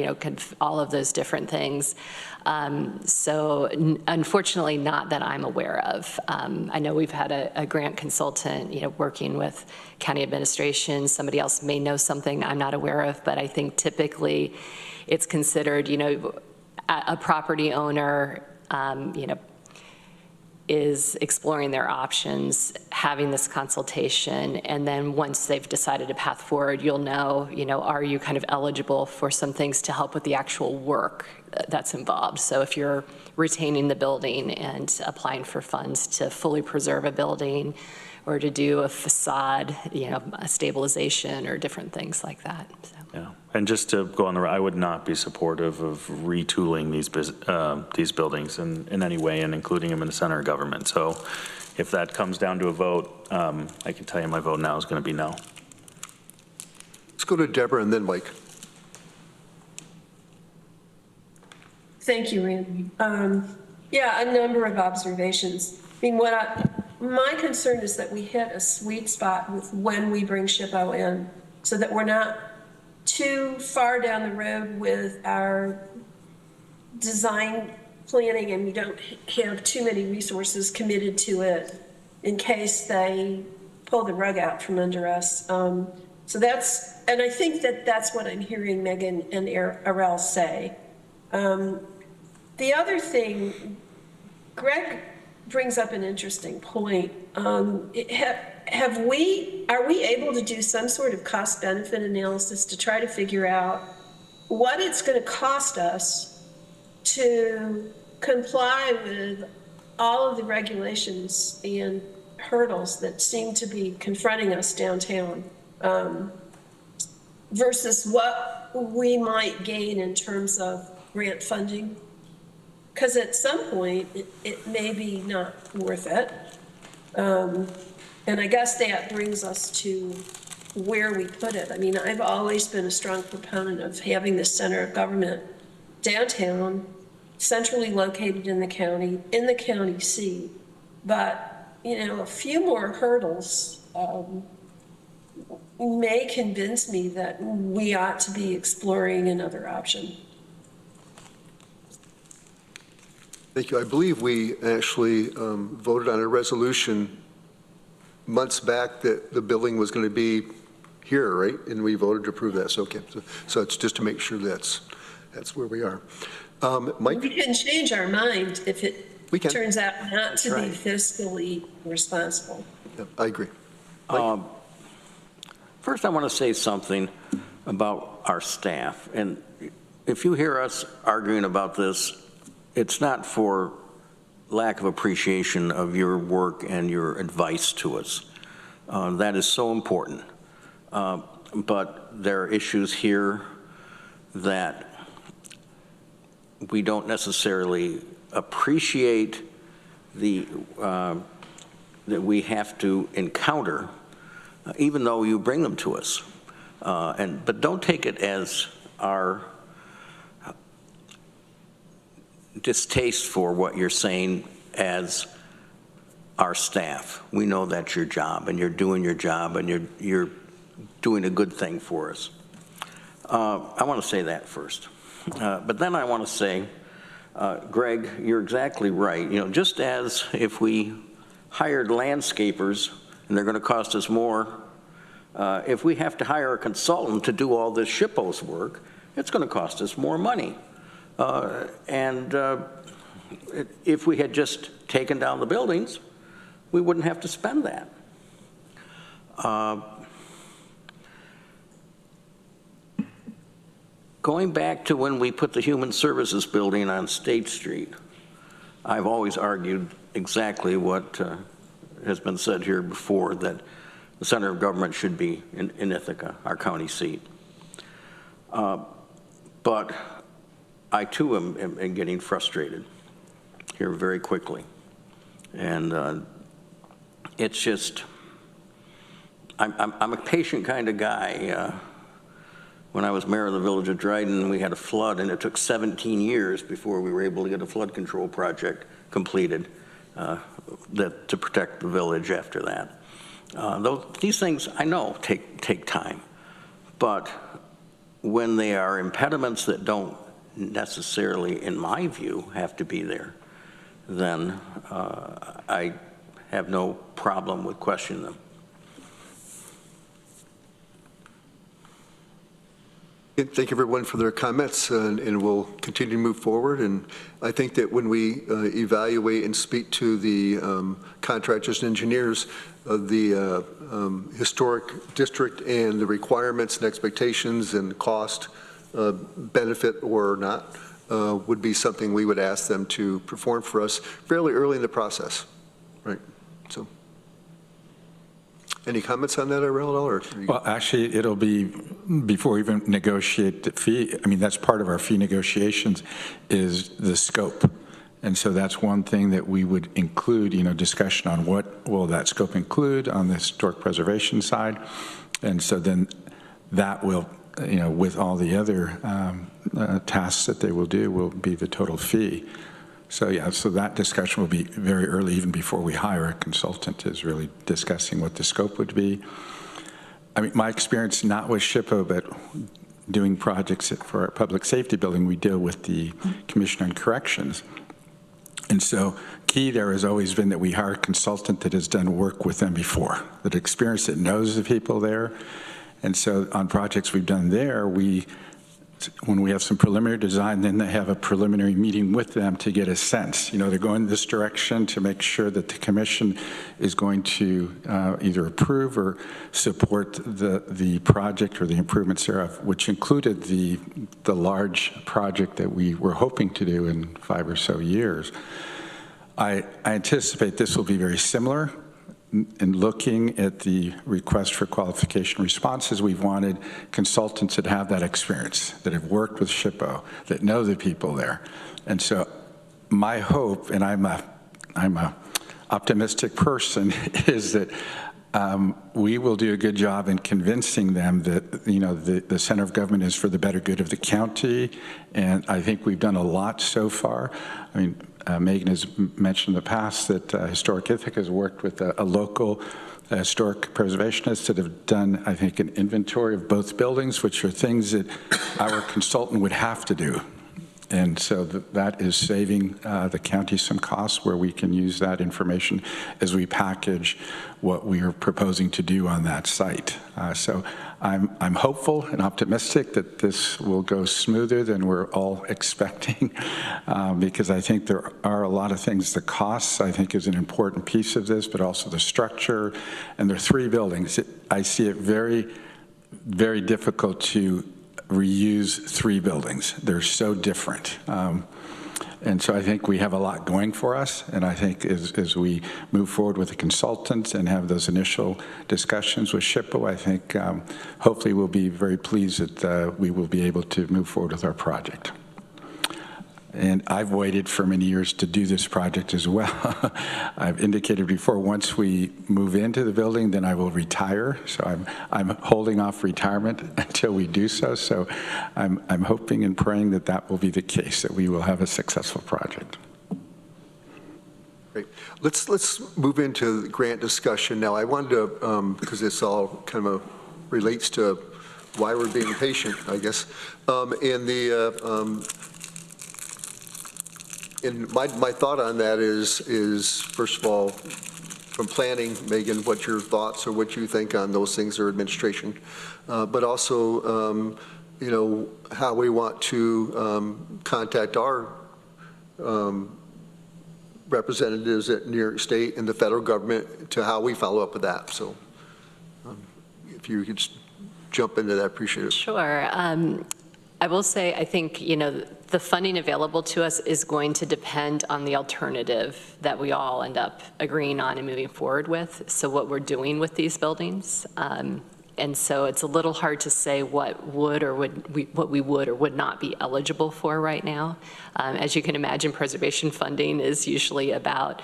all of those different things. So unfortunately, not that I'm aware of. I know we've had a grant consultant, working with county administration. Somebody else may know something I'm not aware of, but I think typically it's considered, a property owner, is exploring their options, having this consultation, and then once they've decided a path forward, you'll know, are you kind of eligible for some things to help with the actual work that's involved. So if you're retaining the building and applying for funds to fully preserve a building or to do a facade, a stabilization or different things like that. So. Yeah, and just to go on the, I would not be supportive of retooling these buildings in any way, and including them in the center of government. So if that comes down to a vote, I can tell you my vote now is going to be no. Let's go to Deborah and then Mike. Thank you, Randy. Yeah, a number of observations. I mean, my concern is that we hit a sweet spot with when we bring SHPO in, so that we're not too far down the road with our design planning and we don't have too many resources committed to it in case they pull the rug out from under us. So that's, and I think that's what I'm hearing Megan and Arel say. The other thing, Greg brings up an interesting point. Are we able to do some sort of cost benefit analysis to try to figure out what it's going to cost us to comply with all of the regulations and hurdles that seem to be confronting us downtown, versus what we might gain in terms of grant funding? Because at some point, it may be not worth it. And I guess that brings us to where we put it. I mean, I've always been a strong proponent of having the center of government downtown, centrally located in the county seat. But, a few more hurdles may convince me that we ought to be exploring another option. Thank you. I believe we actually voted on a resolution months back that the building was going to be here, right? And we voted to approve that. So, okay. So it's just to make sure that's where we are. Mike? We can change our mind if it turns out not to be fiscally responsible. Yeah, I agree. First, I want to say something about our staff. And if you hear us arguing about this, it's not for lack of appreciation of your work and your advice to us. That is so important. But there are issues here that we don't necessarily appreciate that we have to encounter, even though you bring them to us. But don't take it as our distaste for what you're saying as our staff. We know that's your job, and you're doing your job, and you're doing a good thing for us. I want to say that first. But then I want to say, Greg, you're exactly right. Just as if we hired landscapers and they're going to cost us more, if we have to hire a consultant to do all this SHPO's work, it's going to cost us more money. If we had just taken down the buildings, we wouldn't have to spend that. Going back to when we put the Human Services Building on State Street, I've always argued exactly what has been said here before, that the center of government should be in Ithaca, our county seat. But I too am getting frustrated here very quickly. And it's just, I'm a patient kind of guy. When I was mayor of the village of Dryden, we had a flood, and it took 17 years before we were able to get a flood control project completed to protect the village after that. These things, I know, take time. But when they are impediments that don't necessarily, in my view, have to be there, then I have no problem with questioning them. Thank everyone for their comments, and we'll continue to move forward. And I think that when we evaluate and speak to the contractors and engineers of the historic district and the requirements and expectations and cost, benefit or not, would be something we would ask them to perform for us fairly early in the process, right? So. Any comments on that, Irel, or? Well, actually, it'll be before we even negotiate the fee. I mean, that's part of our fee negotiations is the scope. And so that's one thing that we would include, discussion on what will that scope include on the historic preservation side. And so then that will, with all the other tasks that they will do, will be the total fee. So yeah, so that discussion will be very early, even before we hire a consultant, is really discussing what the scope would be. I mean, my experience, not with SHPO, but doing projects for our public safety building, we deal with the Commission on Corrections. And so key there has always been that we hire a consultant that has done work with them before, that experience, that knows the people there. And so on projects we've done there, when we have some preliminary design, then they have a preliminary meeting with them to get a sense. They're going this direction to make sure that the commission is going to either approve or support the project or the improvements thereof, which included the large project that we were hoping to do in 5 or so years. I anticipate this will be very similar. In looking at the request for qualification responses, we've wanted consultants that have that experience, that have worked with SHPO, that know the people there. And so my hope, and I'm a optimistic person, is that we will do a good job in convincing them that the center of government is for the better good of the county, and I think we've done a lot so far. I mean, Megan has mentioned in the past that Historic Ithaca has worked with a local historic preservationist that have done, I think, an inventory of both buildings, which are things that our consultant would have to do. And so that is saving the county some costs, where we can use that information as we package what we are proposing to do on that site. So I'm hopeful and optimistic that this will go smoother than we're all expecting, because I think there are a lot of things. The costs, I think, is an important piece of this, but also the structure. And there are 3 buildings. I see it very, very difficult to reuse 3 buildings. They're so different. And so I think we have a lot going for us. And I think as we move forward with the consultants and have those initial discussions with SHPO, I think hopefully we'll be very pleased that we will be able to move forward with our project. And I've waited for many years to do this project as well. I've indicated before, once we move into the building, then I will retire. So I'm holding off retirement until we do so. So I'm hoping and praying that that will be the case, that we will have a successful project. Great. Let's move into the grant discussion now. I wanted to, because this all kind of relates to why we're being patient, I guess. And my thought on that is first of all, from planning, Megan, what your thoughts or what you think on those things, or administration, but also, how we want to contact our representatives at New York State and the federal government to how we follow up with that. So if you could jump into that, appreciate it. Sure. I will say, I think, the funding available to us is going to depend on the alternative that we all end up agreeing on and moving forward with. So what we're doing with these buildings. And so it's a little hard to say what we would or would not be eligible for right now. As you can imagine, preservation funding is usually about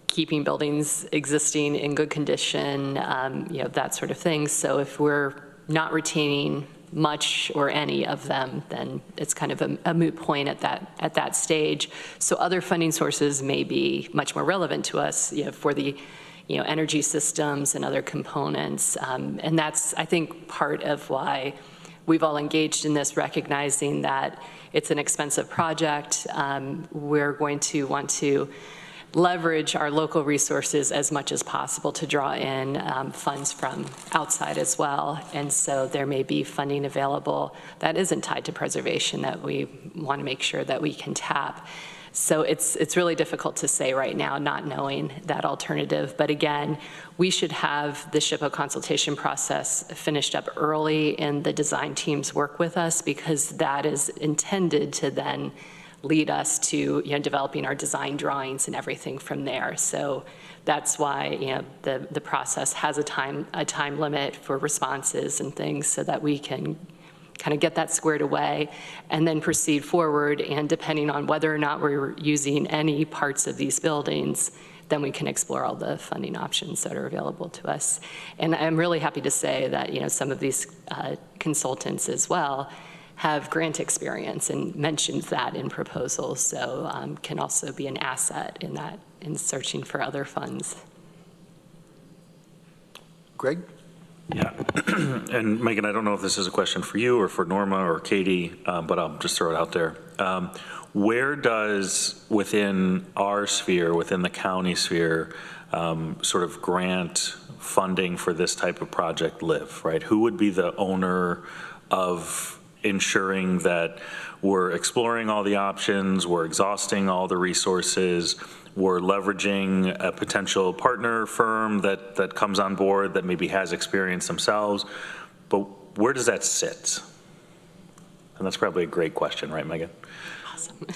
keeping buildings existing in good condition, that sort of thing. So if we're not retaining much or any of them, then it's kind of a moot point at that stage. So other funding sources may be much more relevant to us, for the energy systems and other components. And that's, I think, part of why we've all engaged in this, recognizing that it's an expensive project. We're going to want to leverage our local resources as much as possible to draw in funds from outside as well. And so there may be funding available that isn't tied to preservation that we want to make sure that we can tap. So it's really difficult to say right now, not knowing that alternative. But again, we should have the SHPO consultation process finished up early and the design teams work with us, because that is intended to then lead us to developing our design drawings and everything from there. So that's why the process has a time limit for responses and things, so that we can kind of get that squared away and then proceed forward. And depending on whether or not we're using any parts of these buildings, then we can explore all the funding options that are available to us. And I'm really happy to say that some of these consultants as well have grant experience and mentions that in proposals, so can also be an asset in that, in searching for other funds. Greg? Yeah, and Megan, I don't know if this is a question for you or for Norma or Katie, but I'll just throw it out there. Where does, within our sphere, within the county sphere, sort of grant funding for this type of project live, right? Who would be the owner of ensuring that we're exploring all the options, we're exhausting all the resources, we're leveraging a potential partner firm that comes on board that maybe has experience themselves, but where does that sit? And that's probably a great question, right, Megan? Awesome.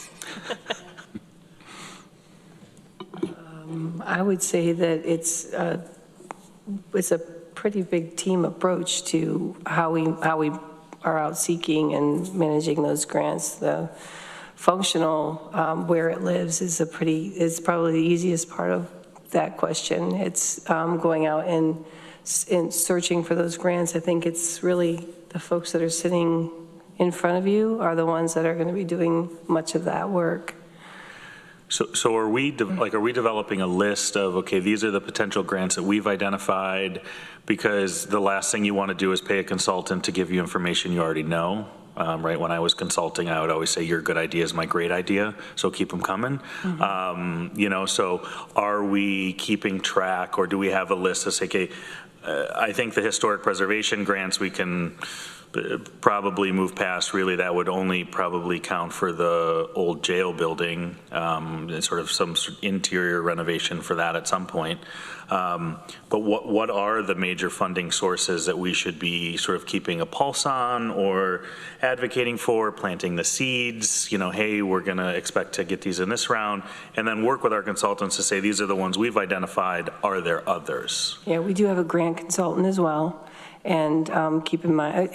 I would say that it's a pretty big team approach to how we are out seeking and managing those grants. The functional, where it lives is probably the easiest part of that question. It's going out and searching for those grants. I think it's really the folks that are sitting in front of you are the ones that are going to be doing much of that work. So are we developing a list of, okay, these are the potential grants that we've identified, because the last thing you want to do is pay a consultant to give you information you already know? Right, when I was consulting, I would always say, your good idea is my great idea, so keep them coming. Mm-hmm. So are we keeping track, or do we have a list to say, okay, I think the historic preservation grants we can probably move past. Really, that would only probably count for the old jail building, sort of some interior renovation for that at some point. But what are the major funding sources that we should be sort of keeping a pulse on or advocating for, planting the seeds, hey, we're going to expect to get these in this round, and then work with our consultants to say, these are the ones we've identified. Are there others? Yeah, we do have a grant consultant as well. And keep in mind,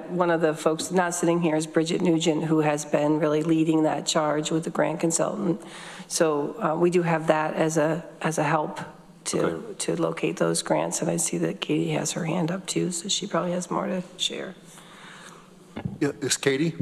one of the folks not sitting here is Bridget Nugent, who has been really leading that charge with the grant consultant. So we do have that as a help to locate those grants. And I see that Katie has her hand up too, so she probably has more to share. Yeah, is Katie?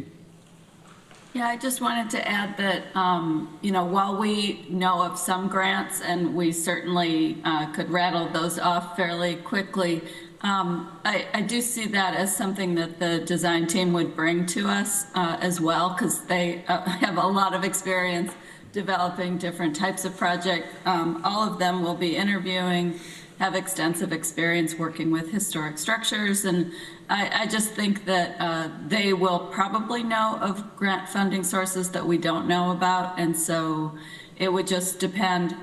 Yeah, I just wanted to add that, while we know of some grants and we certainly could rattle those off fairly quickly, I do see that as something that the design team would bring to us as well, because they have a lot of experience developing different types of projects. All of them will be interviewing, have extensive experience working with historic structures, and I just think that they will probably know of grant funding sources that we don't know about, and so it would just depend.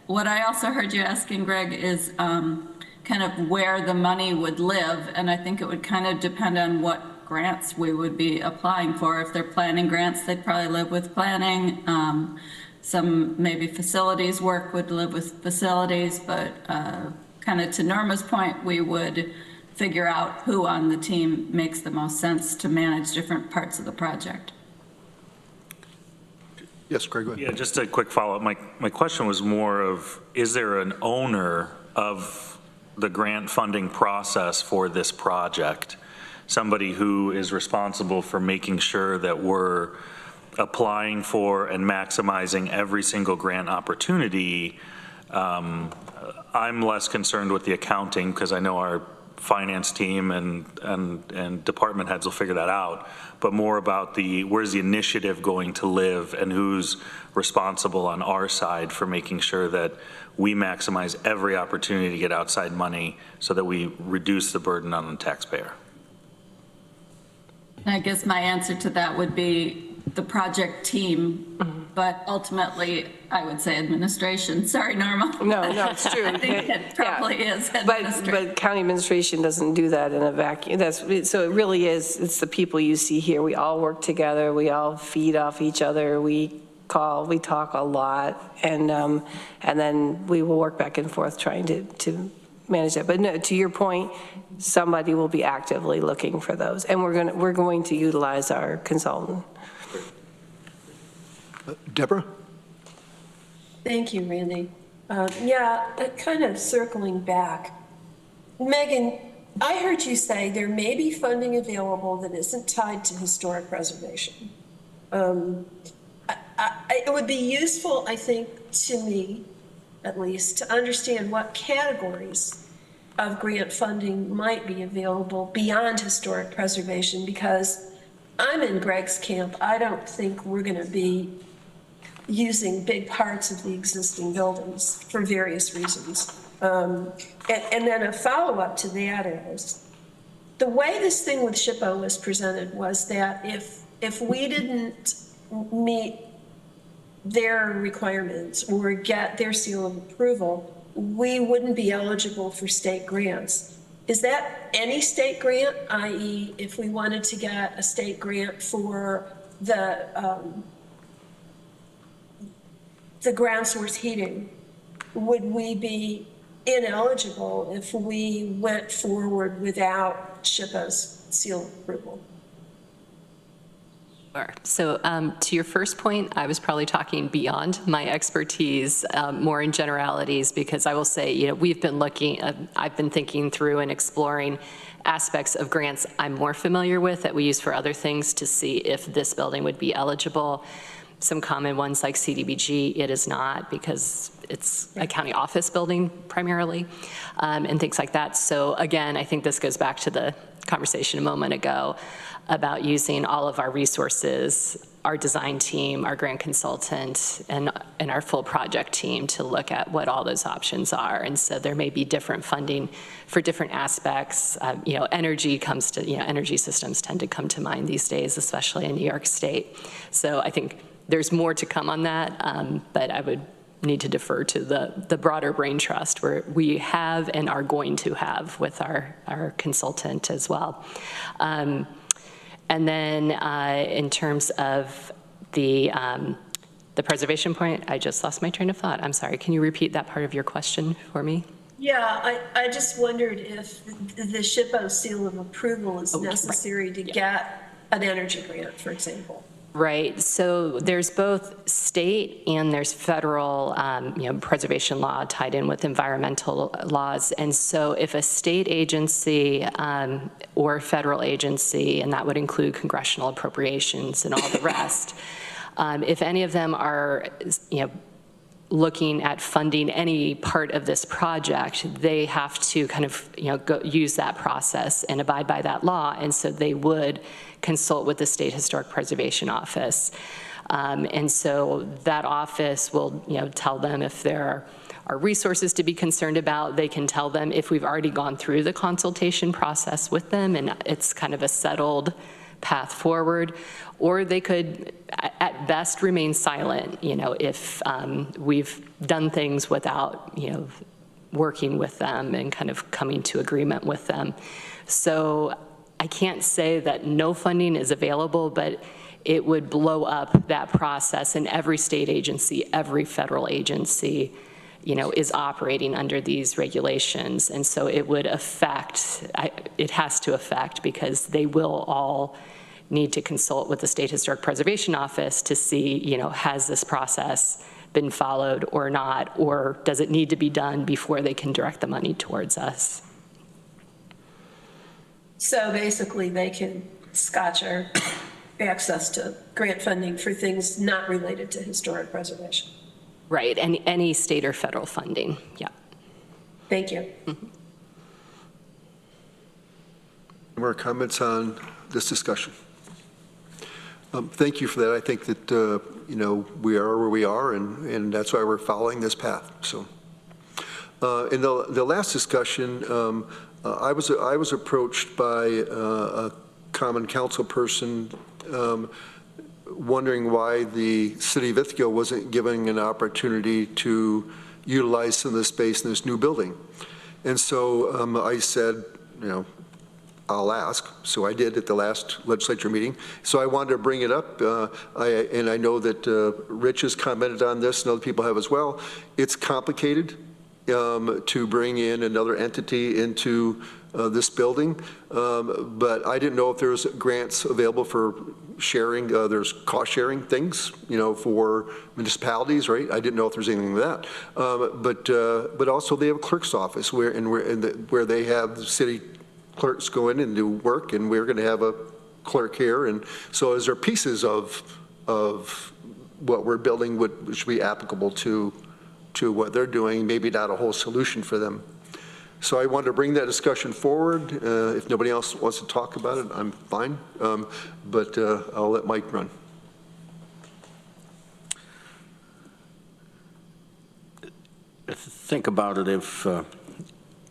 What I also heard you asking, Greg, is kind of where the money would live, and I think it would kind of depend on what grants we would be applying for. If they're planning grants, they'd probably live with planning. Some maybe facilities work would live with facilities, but kind of to Norma's point, we would figure out who on the team makes the most sense to manage different parts of the project. Yes, Greg, go ahead. Yeah, just a quick follow-up. My question was more of, is there an owner of the grant funding process for this project, somebody who is responsible for making sure that we're applying for and maximizing every single grant opportunity? I'm less concerned with the accounting, because I know our finance team and department heads will figure that out, but more about where's the initiative going to live and who's responsible on our side for making sure that we maximize every opportunity to get outside money so that we reduce the burden on the taxpayer. I guess my answer to that would be the project team, but ultimately, I would say administration. Sorry, Norma. No, it's true. I think it probably is administration. But county administration doesn't do that in a vacuum. So it really is, it's the people you see here. We all work together. We all feed off each other. We talk a lot, and then we will work back and forth trying to manage that. But no, to your point, somebody will be actively looking for those, and we're going to utilize our consultant. Deborah? Thank you, Randy. Kind of circling back. Megan, I heard you say there may be funding available that isn't tied to historic preservation. It would be useful, I think, to me, at least, to understand what categories of grant funding might be available beyond historic preservation, because I'm in Greg's camp. I don't think we're going to be using big parts of the existing buildings for various reasons. And then a follow-up to that is, the way this thing with SHPO was presented was that if we didn't meet their requirements or get their seal of approval, we wouldn't be eligible for state grants. Is that any state grant, i.e. if we wanted to get a state grant for the ground source heating, would we be ineligible if we went forward without SHPO's seal of approval? Sure. So to your first point, I was probably talking beyond my expertise, more in generalities, because I will say, we've been I've been thinking through and exploring aspects of grants I'm more familiar with that we use for other things to see if this building would be eligible. Some common ones like CDBG, it is not, because it's a county office building primarily, and things like that. So again, I think this goes back to the conversation a moment ago about using all of our resources, our design team, our grant consultant, and our full project team to look at what all those options are. And so there may be different funding for different aspects. Energy systems tend to come to mind these days, especially in New York State. So I think there's more to come on that, but I would need to defer to the broader brain trust where we have and are going to have with our consultant as well. And then in terms of the preservation point, I just lost my train of thought. I'm sorry, can you repeat that part of your question for me? Yeah, I just wondered if the SHPO seal of approval is necessary to get an energy grant, for example. Right, so there's both state and there's federal preservation law tied in with environmental laws. And so if a state agency or federal agency, and that would include congressional appropriations and all the rest, if any of them are looking at funding any part of this project, they have to kind of use that process and abide by that law. And so they would consult with the State Historic Preservation Office. And so that office will tell them if there are resources to be concerned about. They can tell them if we've already gone through the consultation process with them and it's kind of a settled path forward, or they could at best remain silent, if we've done things without, working with them and kind of coming to agreement with them. So I can't say that no funding is available, but it would blow up that process, and every state agency, every federal agency, is operating under these regulations. And so it would affect, it has to affect, because they will all need to consult with the State Historic Preservation Office to see, has this process been followed or not, or does it need to be done before they can direct the money towards us? So basically they can scotch our access to grant funding for things not related to historic preservation. Right, and any state or federal funding, yeah. Thank you. Mm-hmm. More comments on this discussion? Thank you for that. I think that, we are where we are, and that's why we're following this path. So, in the last discussion, I was approached by a common council person wondering why the City of Ithaca wasn't giving an opportunity to utilize some of the space in this new building. And so I said, I'll ask. So I did at the last legislature meeting. So I wanted to bring it up, and I know that Rich has commented on this, and other people have as well. It's complicated to bring in another entity into this building, but I didn't know if there was grants available for sharing. There's cost sharing things, for municipalities, right? I didn't know if there's anything like that. But also they have a clerk's office where they have the city clerks go in and do work, and we're going to have a clerk here. And so is there pieces of what we're building which should be applicable to what they're doing, maybe not a whole solution for them. So I wanted to bring that discussion forward. If nobody else wants to talk about it, I'm fine. But I'll let Mike run. Think about it,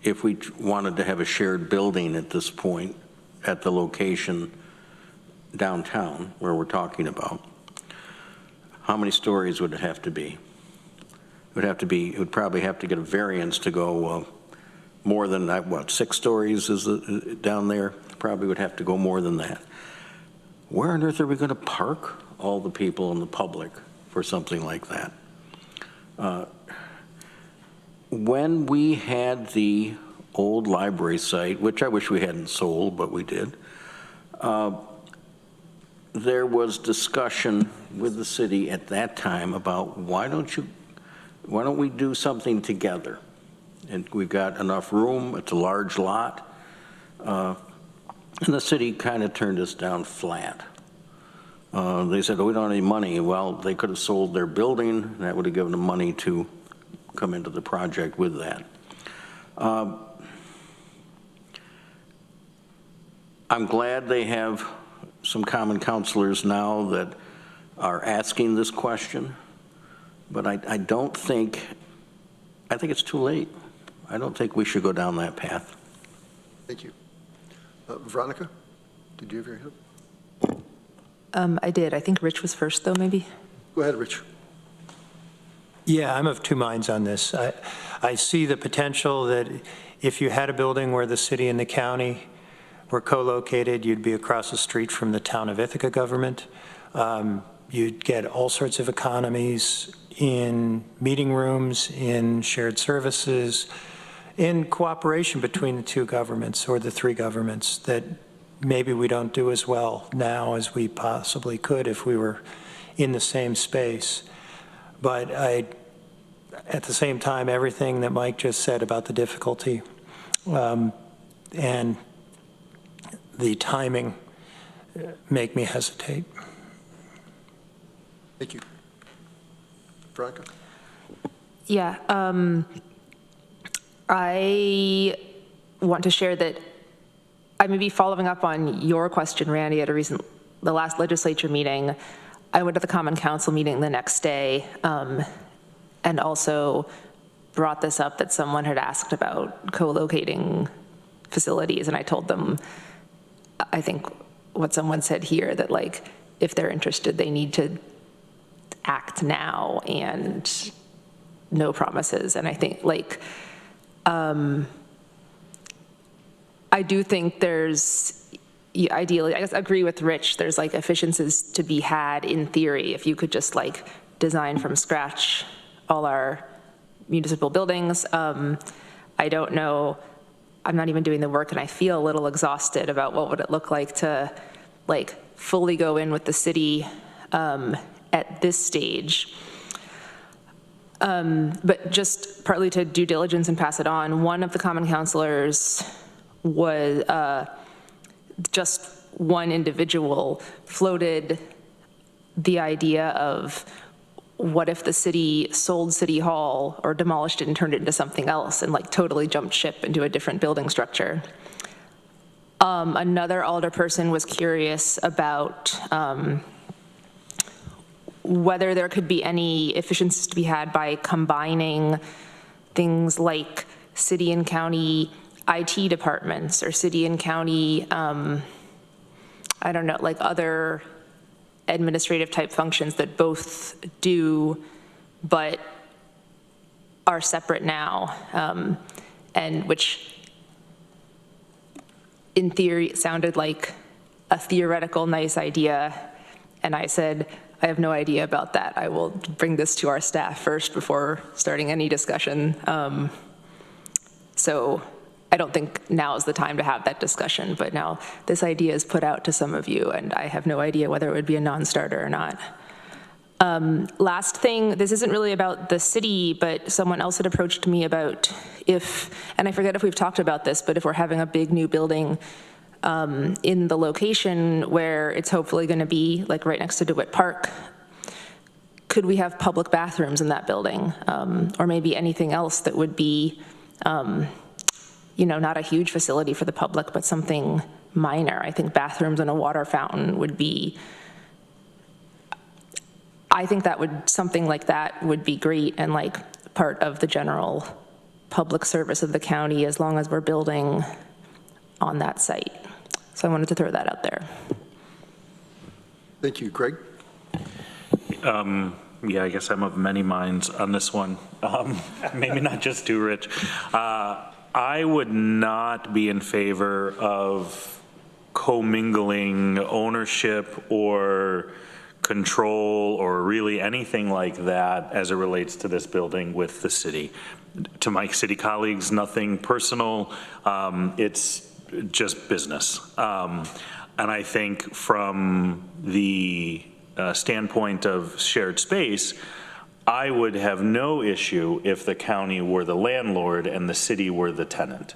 if we wanted to have a shared building at this point at the location downtown where we're talking about, how many stories would it have to be? It would probably have to get a variance to go more than that. What, 6 stories is down there? Probably would have to go more than that. Where on earth are we going to park all the people in the public for something like that? When we had the old library site, which I wish we hadn't sold, but we did, there was discussion with the city at that time about why don't we do something together? And we've got enough room, it's a large lot, and the city kind of turned us down flat. They said, we don't have any money. Well, they could have sold their building, and that would have given them money to come into the project with that. I'm glad they have some common councilors now that are asking this question, but I think it's too late. I don't think we should go down that path. Thank you. Veronica, did you have your hand? I did. I think Rich was first, though, maybe. Go ahead, Rich. Yeah, I'm of two minds on this. I see the potential that if you had a building where the city and the county were co-located, you'd be across the street from the town of Ithaca government. You'd get all sorts of economies in meeting rooms, in shared services, in cooperation between the two governments or the three governments that maybe we don't do as well now as we possibly could if we were in the same space. But at the same time, everything that Mike just said about the difficulty and the timing make me hesitate. Thank you. Veronica? Yeah, I want to share that I may be following up on your question, Randy, at the last legislature meeting. I went to the Common Council meeting the next day and also brought this up that someone had asked about co-locating facilities, and I told them, I think what someone said here, that like, if they're interested, they need to act now and no promises. And I think like, I do think there's, ideally, I guess I agree with Rich, there's like efficiencies to be had in theory if you could just like design from scratch all our municipal buildings. I don't know, I'm not even doing the work and I feel a little exhausted about what would it look like to like fully go in with the city at this stage. But just partly to due diligence and pass it on, one of the common councilors was, just one individual floated the idea of what if the city sold City Hall or demolished it and turned it into something else and like totally jumped ship into a different building structure. Another alderperson was curious about whether there could be any efficiencies to be had by combining things like city and county IT departments or city and county, I don't know, like other administrative type functions that both do but are separate now, and which in theory sounded like a theoretical nice idea. And I said, I have no idea about that. I will bring this to our staff first before starting any discussion. So I don't think now is the time to have that discussion, but now this idea is put out to some of you, and I have no idea whether it would be a non-starter or not. Last thing, this isn't really about the city, but someone else had approached me about if, and I forget if we've talked about this, but if we're having a big new building in the location where it's hopefully going to be like right next to DeWitt Park, could we have public bathrooms in that building? Or maybe anything else that would be, you know, not a huge facility for the public, but something minor. I think bathrooms and a water fountain would be, I think that would, something like that would be great and like part of the general public service of the county as long as we're building on that site. So I wanted to throw that out there. Thank you. Greg? Yeah, I guess I'm of many minds on this one. Maybe not just too rich. I would not be in favor of commingling ownership or control or really anything like that as it relates to this building with the city. To my city colleagues, nothing personal. It's just business. And I think from the standpoint of shared space, I would have no issue if the county were the landlord and the city were the tenant.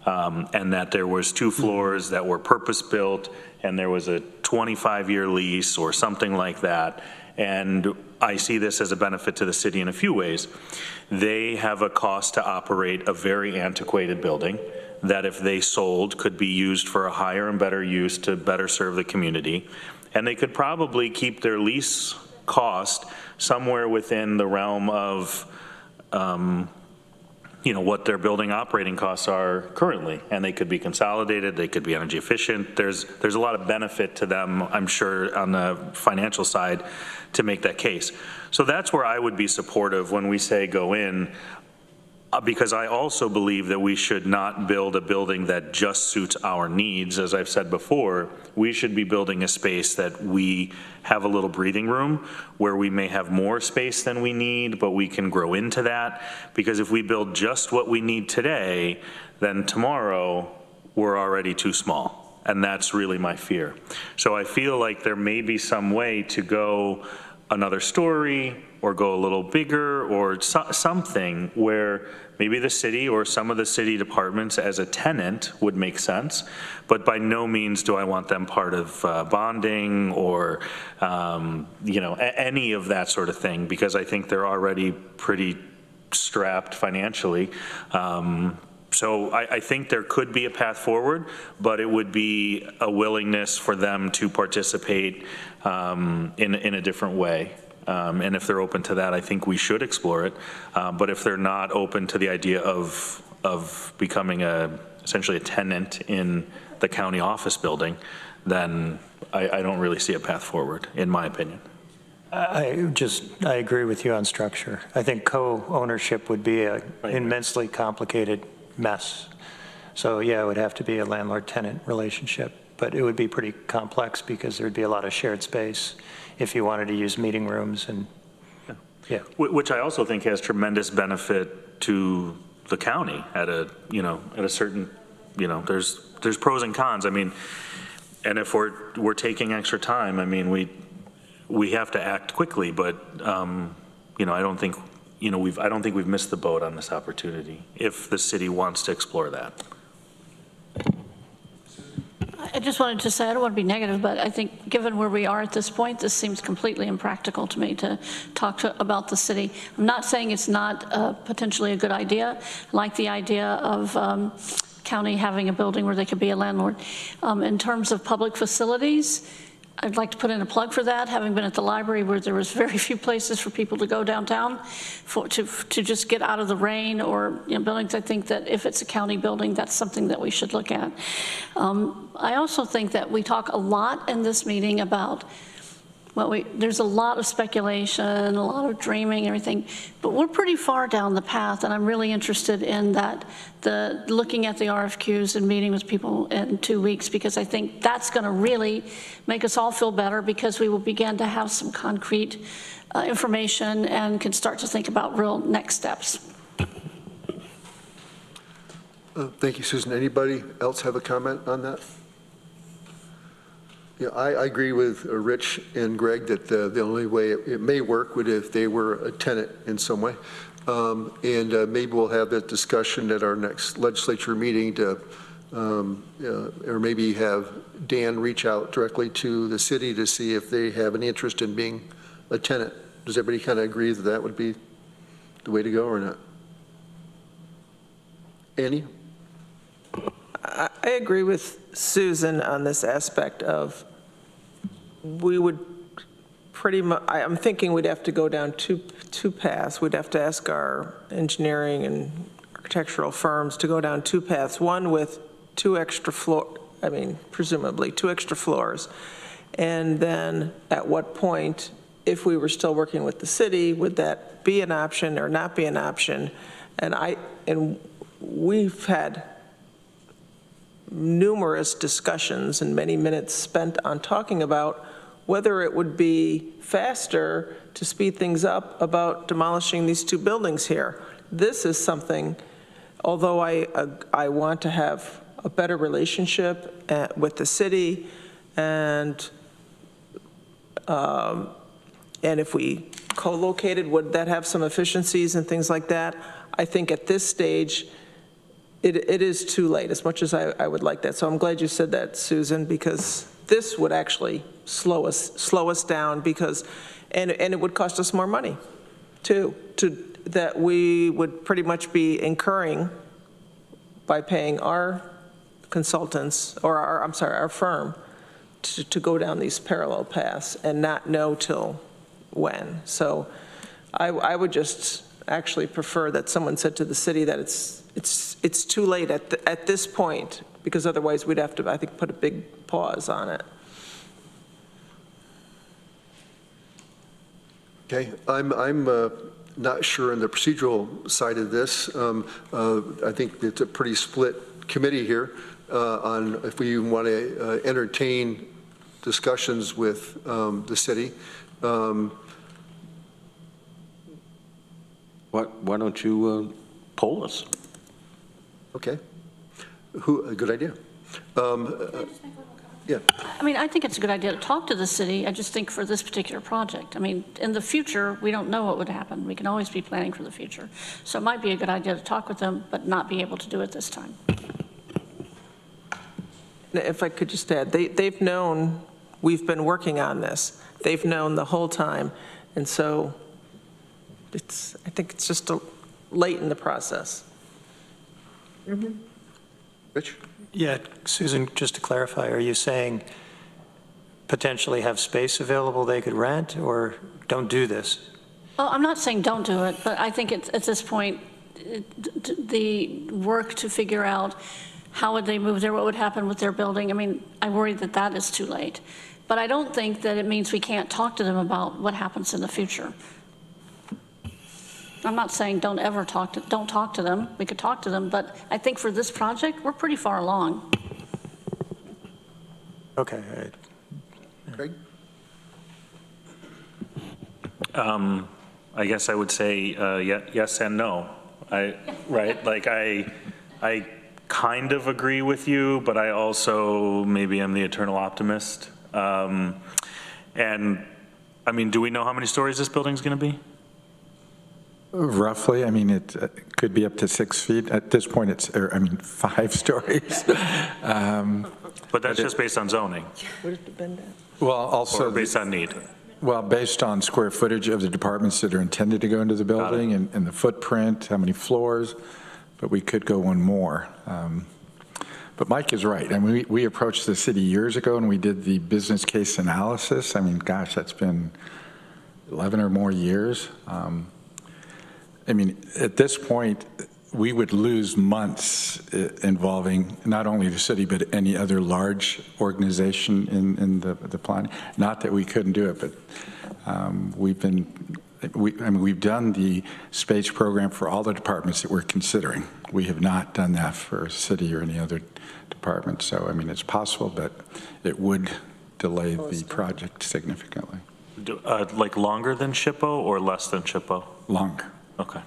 And that there was 2 floors that were purpose-built and there was a 25-year lease or something like that. And I see this as a benefit to the city in a few ways. They have a cost to operate a very antiquated building that if they sold could be used for a higher and better use to better serve the community. And they could probably keep their lease cost somewhere within the realm of you know, what their building operating costs are currently, and they could be consolidated, they could be energy efficient. There's a lot of benefit to them, I'm sure, on the financial side to make that case. So that's where I would be supportive when we say go in, because I also believe that we should not build a building that just suits our needs. As I've said before, we should be building a space that we have a little breathing room, where we may have more space than we need, but we can grow into that. Because if we build just what we need today, then tomorrow we're already too small. And that's really my fear. So I feel like there may be some way to go another story or go a little bigger or something where maybe the city or some of the city departments as a tenant would make sense, but by no means do I want them part of bonding or you know, any of that sort of thing, because I think they're already pretty strapped financially. So I think there could be a path forward, but it would be a willingness for them to participate in a different way. And if they're open to that, I think we should explore it. But if they're not open to the idea of becoming essentially a tenant in the county office building, then I don't really see a path forward, in my opinion. I agree with you on structure. I think co-ownership would be an immensely complicated mess. So yeah, it would have to be a landlord-tenant relationship, but it would be pretty complex because there'd be a lot of shared space if you wanted to use meeting rooms and, yeah. Which I also think has tremendous benefit to the county at a, you know, at a certain, you know, there's pros and cons. I mean, and if we're taking extra time, I mean, we have to act quickly, but, you know, I don't think we've missed the boat on this opportunity if the city wants to explore that. I just wanted to say, I don't want to be negative, but I think given where we are at this point, this seems completely impractical to me to talk about the city. I'm not saying it's not potentially a good idea. I like the idea of county having a building where they could be a landlord. In terms of public facilities, I'd like to put in a plug for that, having been at the library where there was very few places for people to go downtown to just get out of the rain or buildings. I think that if it's a county building, that's something that we should look at. I also think that we talk a lot in this meeting about, well, there's a lot of speculation, a lot of dreaming, everything, but we're pretty far down the path, and I'm really interested in that, looking at the RFQs and meeting with people in 2 weeks, because I think that's going to really make us all feel better, because we will begin to have some concrete information and can start to think about real next steps. Thank you, Susan. Anybody else have a comment on that? Yeah, I agree with Rich and Greg that the only way it may work would if they were a tenant in some way. And maybe we'll have that discussion at our next legislature meeting to, or maybe have Dan reach out directly to the city to see if they have any interest in being a tenant. Does everybody kind of agree that that would be the way to go or not? Annie? I agree with Susan on this aspect of, we would pretty much, I'm thinking we'd have to go down two paths. We'd have to ask our engineering and architectural firms to go down two paths, one with presumably two extra floors. And then at what point, if we were still working with the city, would that be an option or not be an option? And we've had numerous discussions and many minutes spent on talking about whether it would be faster to speed things up about demolishing these two buildings here. This is something, although I want to have a better relationship with the city, and if we co-located, would that have some efficiencies and things like that? I think at this stage, it is too late, as much as I would like that. So I'm glad you said that, Susan, because this would actually slow us down, because, and it would cost us more money, too, that we would pretty much be incurring by paying our consultants, or our firm, to go down these parallel paths and not know till when. So I would just actually prefer that someone said to the city that it's too late at this point, because otherwise we'd have to, I think, put a big pause on it. Okay, I'm not sure on the procedural side of this. I think it's a pretty split committee here on if we even want to entertain discussions with the city. Why don't you poll us? Okay. A good idea. Yeah. I mean, I think it's a good idea to talk to the city. I just think for this particular project, I mean, in the future, we don't know what would happen. We can always be planning for the future. So it might be a good idea to talk with them, but not be able to do it this time. If I could just add, they've known we've been working on this. They've known the whole time. And so I think it's just late in the process. Mm-hmm. Rich? Yeah, Susan, just to clarify, are you saying potentially have space available they could rent, or don't do this? Well, I'm not saying don't do it, but I think at this point, the work to figure out how would they move there, what would happen with their building, I mean, I worry that that is too late. But I don't think that it means we can't talk to them about what happens in the future. I'm not saying don't talk to them. We could talk to them, but I think for this project, we're pretty far along. Okay. Greg? I guess I would say yes and no. Right? Like I kind of agree with you, but I also maybe am the eternal optimist. And I mean, do we know how many stories this building's going to be? Roughly, I mean, it could be up to 6 feet. At this point, it's, 5 stories. But that's just based on zoning, Well, also. or based on need. Well, based on square footage of the departments that are intended to go into the building and the footprint, how many floors, but we could go one more. But Mike is right. I mean, we approached the city years ago and we did the business case analysis. I mean, gosh, that's been 11 or more years. I mean, at this point, we would lose months involving not only the city, but any other large organization in the plan. Not that we couldn't do it, but we've done the space program for all the departments that we're considering. We have not done that for city or any other department. So, I mean, it's possible, but it would delay the project significantly. Like longer than SHPO or less than SHPO? Longer. Okay.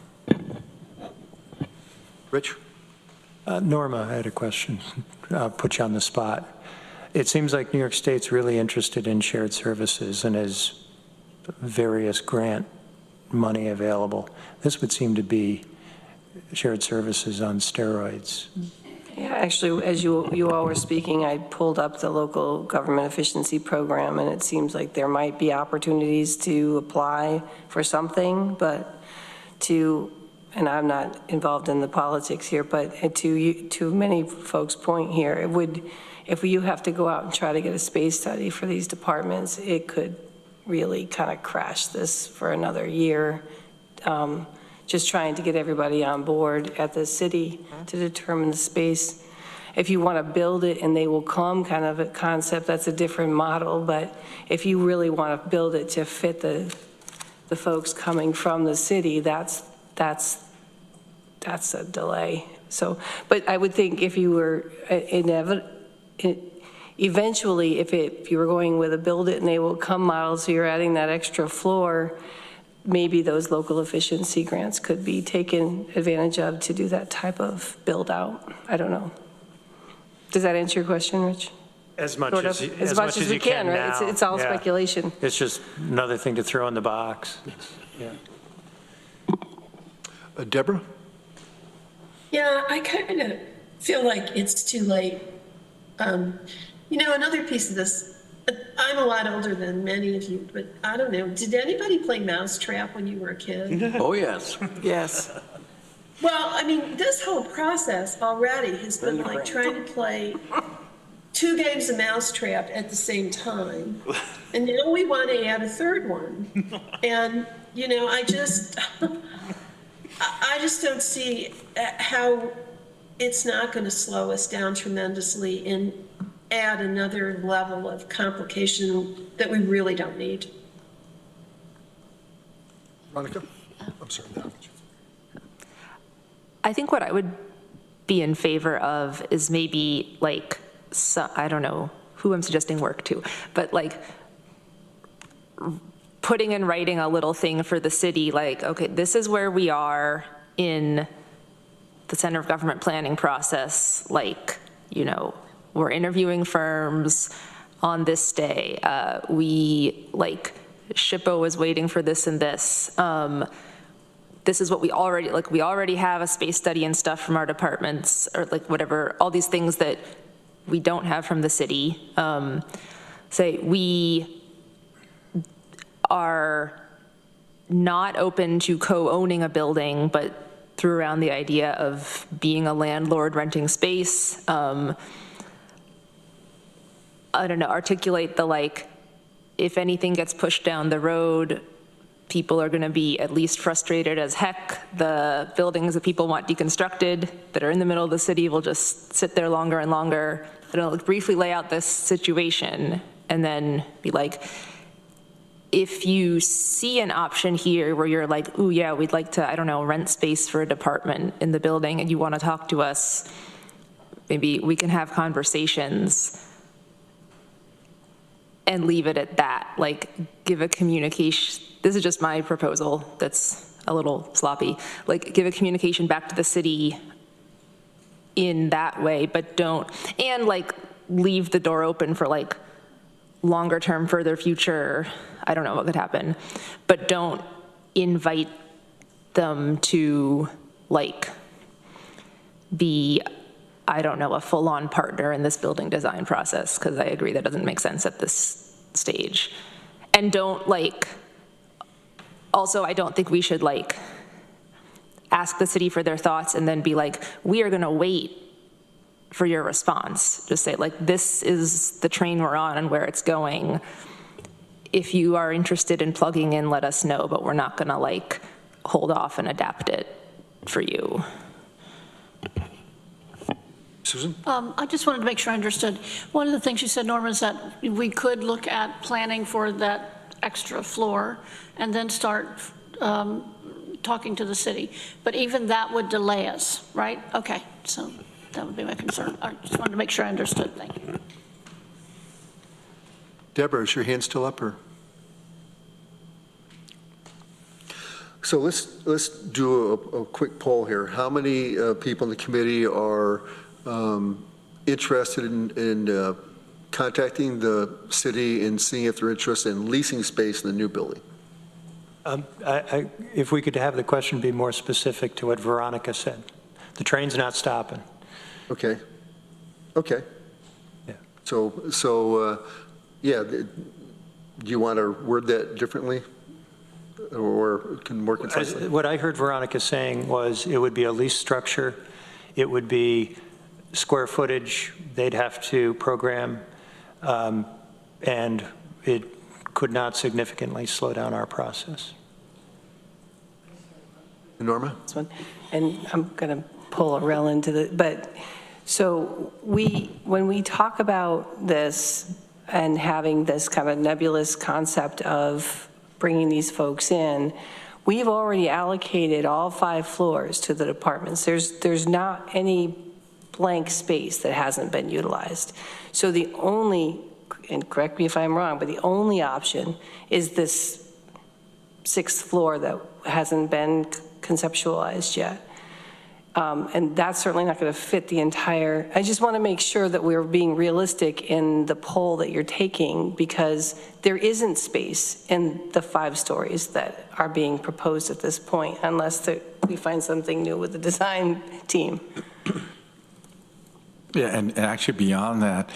Rich? Norma, I had a question. I'll put you on the spot. It seems like New York State's really interested in shared services and has various grant money available. This would seem to be shared services on steroids. Yeah, actually, as you all were speaking, I pulled up the local government efficiency program, and it seems like there might be opportunities to apply for something, but and I'm not involved in the politics here, but to many folks' point here, it would, if you have to go out and try to get a space study for these departments, it could really kind of crash this for another year. Just trying to get everybody on board at the city to determine the space. If you want to build it and they will come kind of a concept, that's a different model, but if you really want to build it to fit the folks coming from the city, that's a delay. So, but I would think if you were eventually, if you were going with a build it and they will come model, so you're adding that extra floor, maybe those local efficiency grants could be taken advantage of to do that type of build out. I don't know. Does that answer your question, Rich? As much Sort as, of. As much as we can, right? now. It's all Yeah. speculation. It's just another thing to throw in the box. Yeah. Deborah? Yeah, I kind of feel like it's too late. Another piece of this, I'm a lot older than many of you, but I don't know, did anybody play Mousetrap when you were a kid? Oh, yes. Yes. Well, I mean, this whole process already has been like trying to play 2 games of Mousetrap at the same time. And now we want to add a third one. And, I just don't see how it's not going to slow us down tremendously and add another level of complication that we really don't need. Monica? I'm sorry. I think what I would be in favor of is maybe I don't know who I'm suggesting work to, but putting in writing a little thing for the city, okay, this is where we are in the center of government planning process. We're interviewing firms on this day. SHPO is waiting for this and this. This is what we already have a space study and stuff from our departments, or whatever, all these things that we don't have from the city. Say we are not open to co-owning a building, but threw around the idea of being a landlord renting space. I don't know, articulate if anything gets pushed down the road, people are going to be at least frustrated as heck. The buildings that people want deconstructed that are in the middle of the city will just sit there longer and longer. I don't know, briefly lay out this situation and then be if you see an option here where you're ooh, yeah, we'd like to, I don't know, rent space for a department in the building and you want to talk to us, maybe we can have conversations and leave it at that. Give a communication. This is just my proposal that's a little sloppy. Give a communication back to the city in that way, but don't, and leave the door open for longer term, further future, I don't know what could happen, but don't invite them to like be, I don't know, a full-on partner in this building design process, because I agree that doesn't make sense at this stage. And don't like, also, I don't think we should like ask the city for their thoughts and then be like, we are gonna wait for your response. Just say like, this is the train we're on and where it's going. If you are interested in plugging in, let us know, but we're not gonna like hold off and adapt it for you. Susan? I just wanted to make sure I understood. One of the things you said, Norma, is that we could look at planning for that extra floor and then start talking to the city. But even that would delay us, right? Okay, so that would be my concern. I just wanted to make sure I understood. Thank you. Deborah, is your hand still up, or? So let's do a quick poll here. How many people in the committee are interested in contacting the city and seeing if they're interested in leasing space in the new building? If we could have the question be more specific to what Veronica said. The train's not stopping. Okay. Okay. Yeah. So yeah, do you want to word that differently? Or can more concisely? What I heard Veronica saying was it would be a lease structure. It would be square footage they'd have to program, and it could not significantly slow down our process. Norma? And I'm going to pull Arel into the, but so when we talk about this and having this kind of nebulous concept of bringing these folks in, we've already allocated all 5 floors to the departments. There's not any blank space that hasn't been utilized. So the only, and correct me if I'm wrong, but the only option is this 6th floor that hasn't been conceptualized yet. And that's certainly not going to fit the entire, I just want to make sure that we're being realistic in the poll that you're taking, because there isn't space in the 5 stories that are being proposed at this point, unless we find something new with the design team. Yeah, and actually beyond that,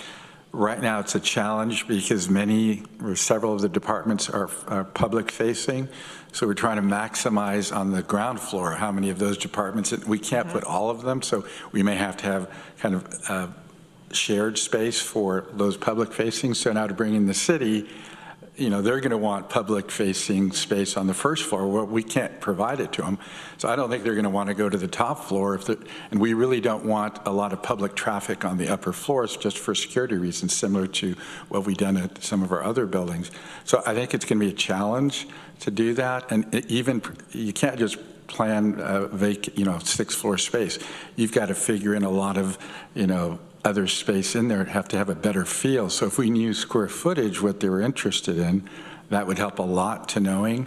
right now it's a challenge because many or several of the departments are public facing. So we're trying to maximize on the ground floor how many of those departments, we can't put all of them, so we may have to have kind of shared space for those public facing. So now to bring in the city, you know, they're going to want public facing space on the 1st floor. Well, we can't provide it to them. So I don't think they're going to want to go to the top floor. And we really don't want a lot of public traffic on the upper floors just for security reasons, similar to what we've done at some of our other buildings. So I think it's going to be a challenge to do that. And even, you can't just plan vacant, 6th floor space. You've got to figure in a lot of, other space in there, have to have a better feel. So if we knew square footage, what they were interested in, that would help a lot to knowing.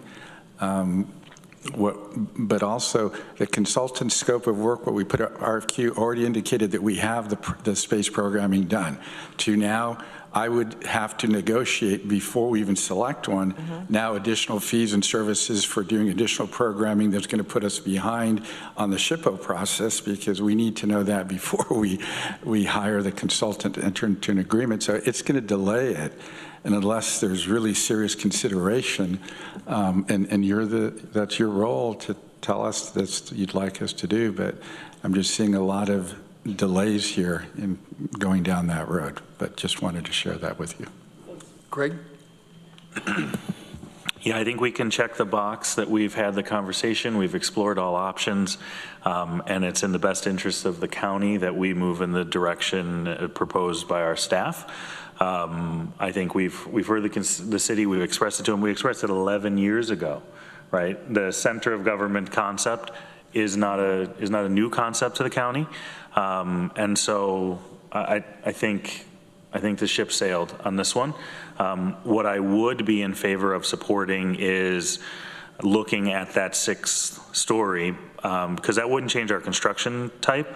But also the consultant scope of work, what we put RFQ already indicated that we have the space programming done. To now, I would have to negotiate before we even select one, now additional fees and services for doing additional programming that's going to put us behind on the SHPO process, because we need to know that before we hire the consultant to enter into an agreement. So it's going to delay it. And unless there's really serious consideration, and that's your role to tell us that you'd like us to do, but I'm just seeing a lot of delays here in going down that road, but just wanted to share that with you. Greg? Yeah, I think we can check the box that we've had the conversation, we've explored all options, and it's in the best interest of the county that we move in the direction proposed by our staff. I think we've heard the city, we've expressed it to them, we expressed it 11 years ago, right? The center of government concept is not a new concept to the county. And so I think the ship sailed on this one. What I would be in favor of supporting is looking at that 6th story, because that wouldn't change our construction type.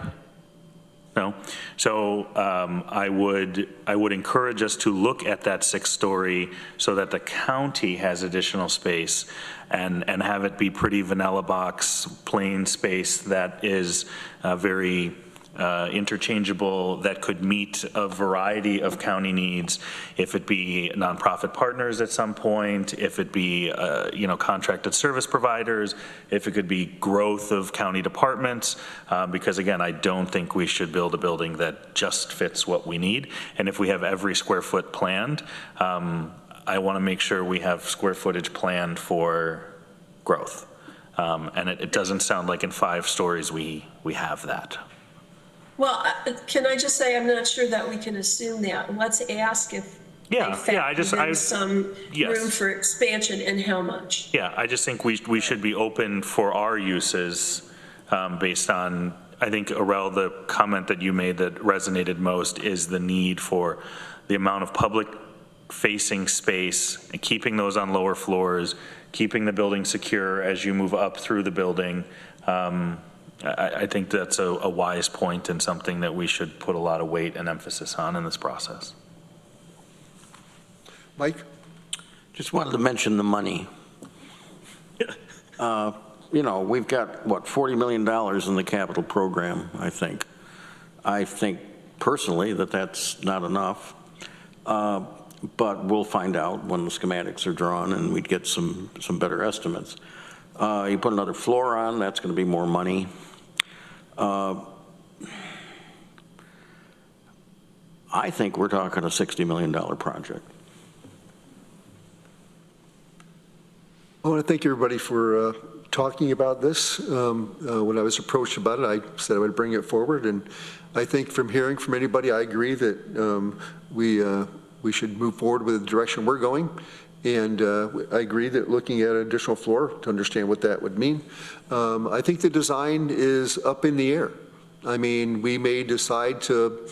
No? So I would encourage us to look at that 6-story so that the county has additional space and have it be pretty vanilla box, plain space that is very interchangeable, that could meet a variety of county needs, if it be nonprofit partners at some point, if it be contracted service providers, if it could be growth of county departments, because again, I don't think we should build a building that just fits what we need. And if we have every square foot planned, I want to make sure we have square footage planned for growth. And it doesn't sound like in 5 stories we have that. Well, can I just say, I'm not sure that we can assume that. Let's ask if there's some room for expansion and how much. Yeah, I just think we should be open for our uses based on, I think, Arel, the comment that you made that resonated most is the need for the amount of public-facing space, and keeping those on lower floors, keeping the building secure as you move up through the building. I think that's a wise point and something that we should put a lot of weight and emphasis on in this process. Mike? Just wanted to mention the money. We've got, what, $40 million in the capital program, I think. I think personally that that's not enough, but we'll find out when the schematics are drawn and we'd get some better estimates. You put another floor on, that's going to be more money. I think we're talking a $60 million project. I want to thank everybody for talking about this. When I was approached about it, I said I would bring it forward, and I think from hearing from anybody, I agree that we should move forward with the direction we're going. And I agree that looking at an additional floor to understand what that would mean. I think the design is up in the air. I mean, we may decide to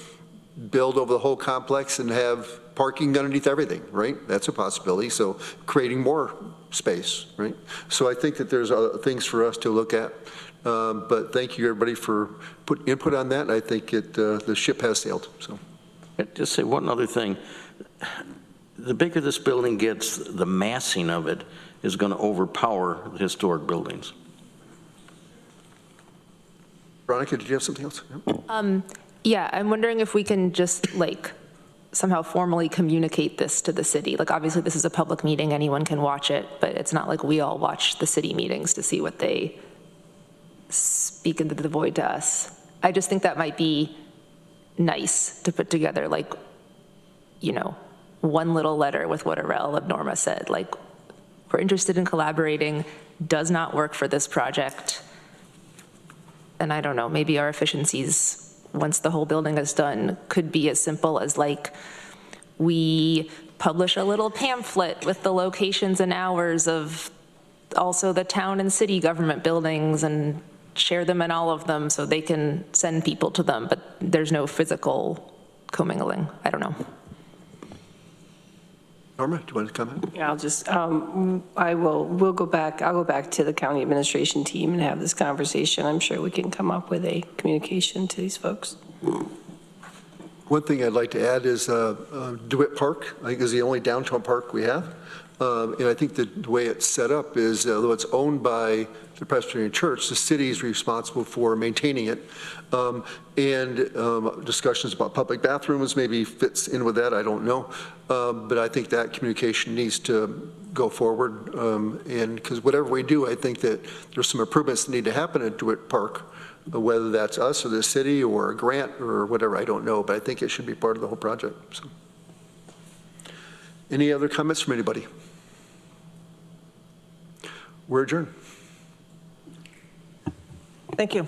build over the whole complex and have parking underneath everything, right? That's a possibility. So creating more space, right? So I think that there's things for us to look at. But thank you, everybody, for putting input on that. I think the ship has sailed. So, just say one other thing. The bigger this building gets, the massing of it is going to overpower the historic buildings. Veronica, did you have something else? Yeah, I'm wondering if we can just somehow formally communicate this to the city. Obviously this is a public meeting, anyone can watch it, but it's not like we all watch the city meetings to see what they speak into the void to us. I just think that might be nice to put together, one little letter with what Arel and Norma said, we're interested in collaborating, does not work for this project. And I don't know, maybe our efficiencies, once the whole building is done, could be as simple as we publish a little pamphlet with the locations and hours of also the town and city government buildings and share them in all of them so they can send people to them, but there's no physical commingling. I don't know. Norma, do you want to comment? Yeah, I'll just, we'll go back, I'll go back to the county administration team and have this conversation. I'm sure we can come up with a communication to these folks. One thing I'd like to add is DeWitt Park, I think, is the only downtown park we have. And I think the way it's set up is, although it's owned by the Presbyterian Church, the city is responsible for maintaining it. And discussions about public bathrooms maybe fits in with that, I don't know. But I think that communication needs to go forward. And because whatever we do, I think that there's some improvements that need to happen at DeWitt Park, whether that's us or the city or a grant or whatever, I don't know. But I think it should be part of the whole project. So. Any other comments from anybody? We're adjourned. Thank you.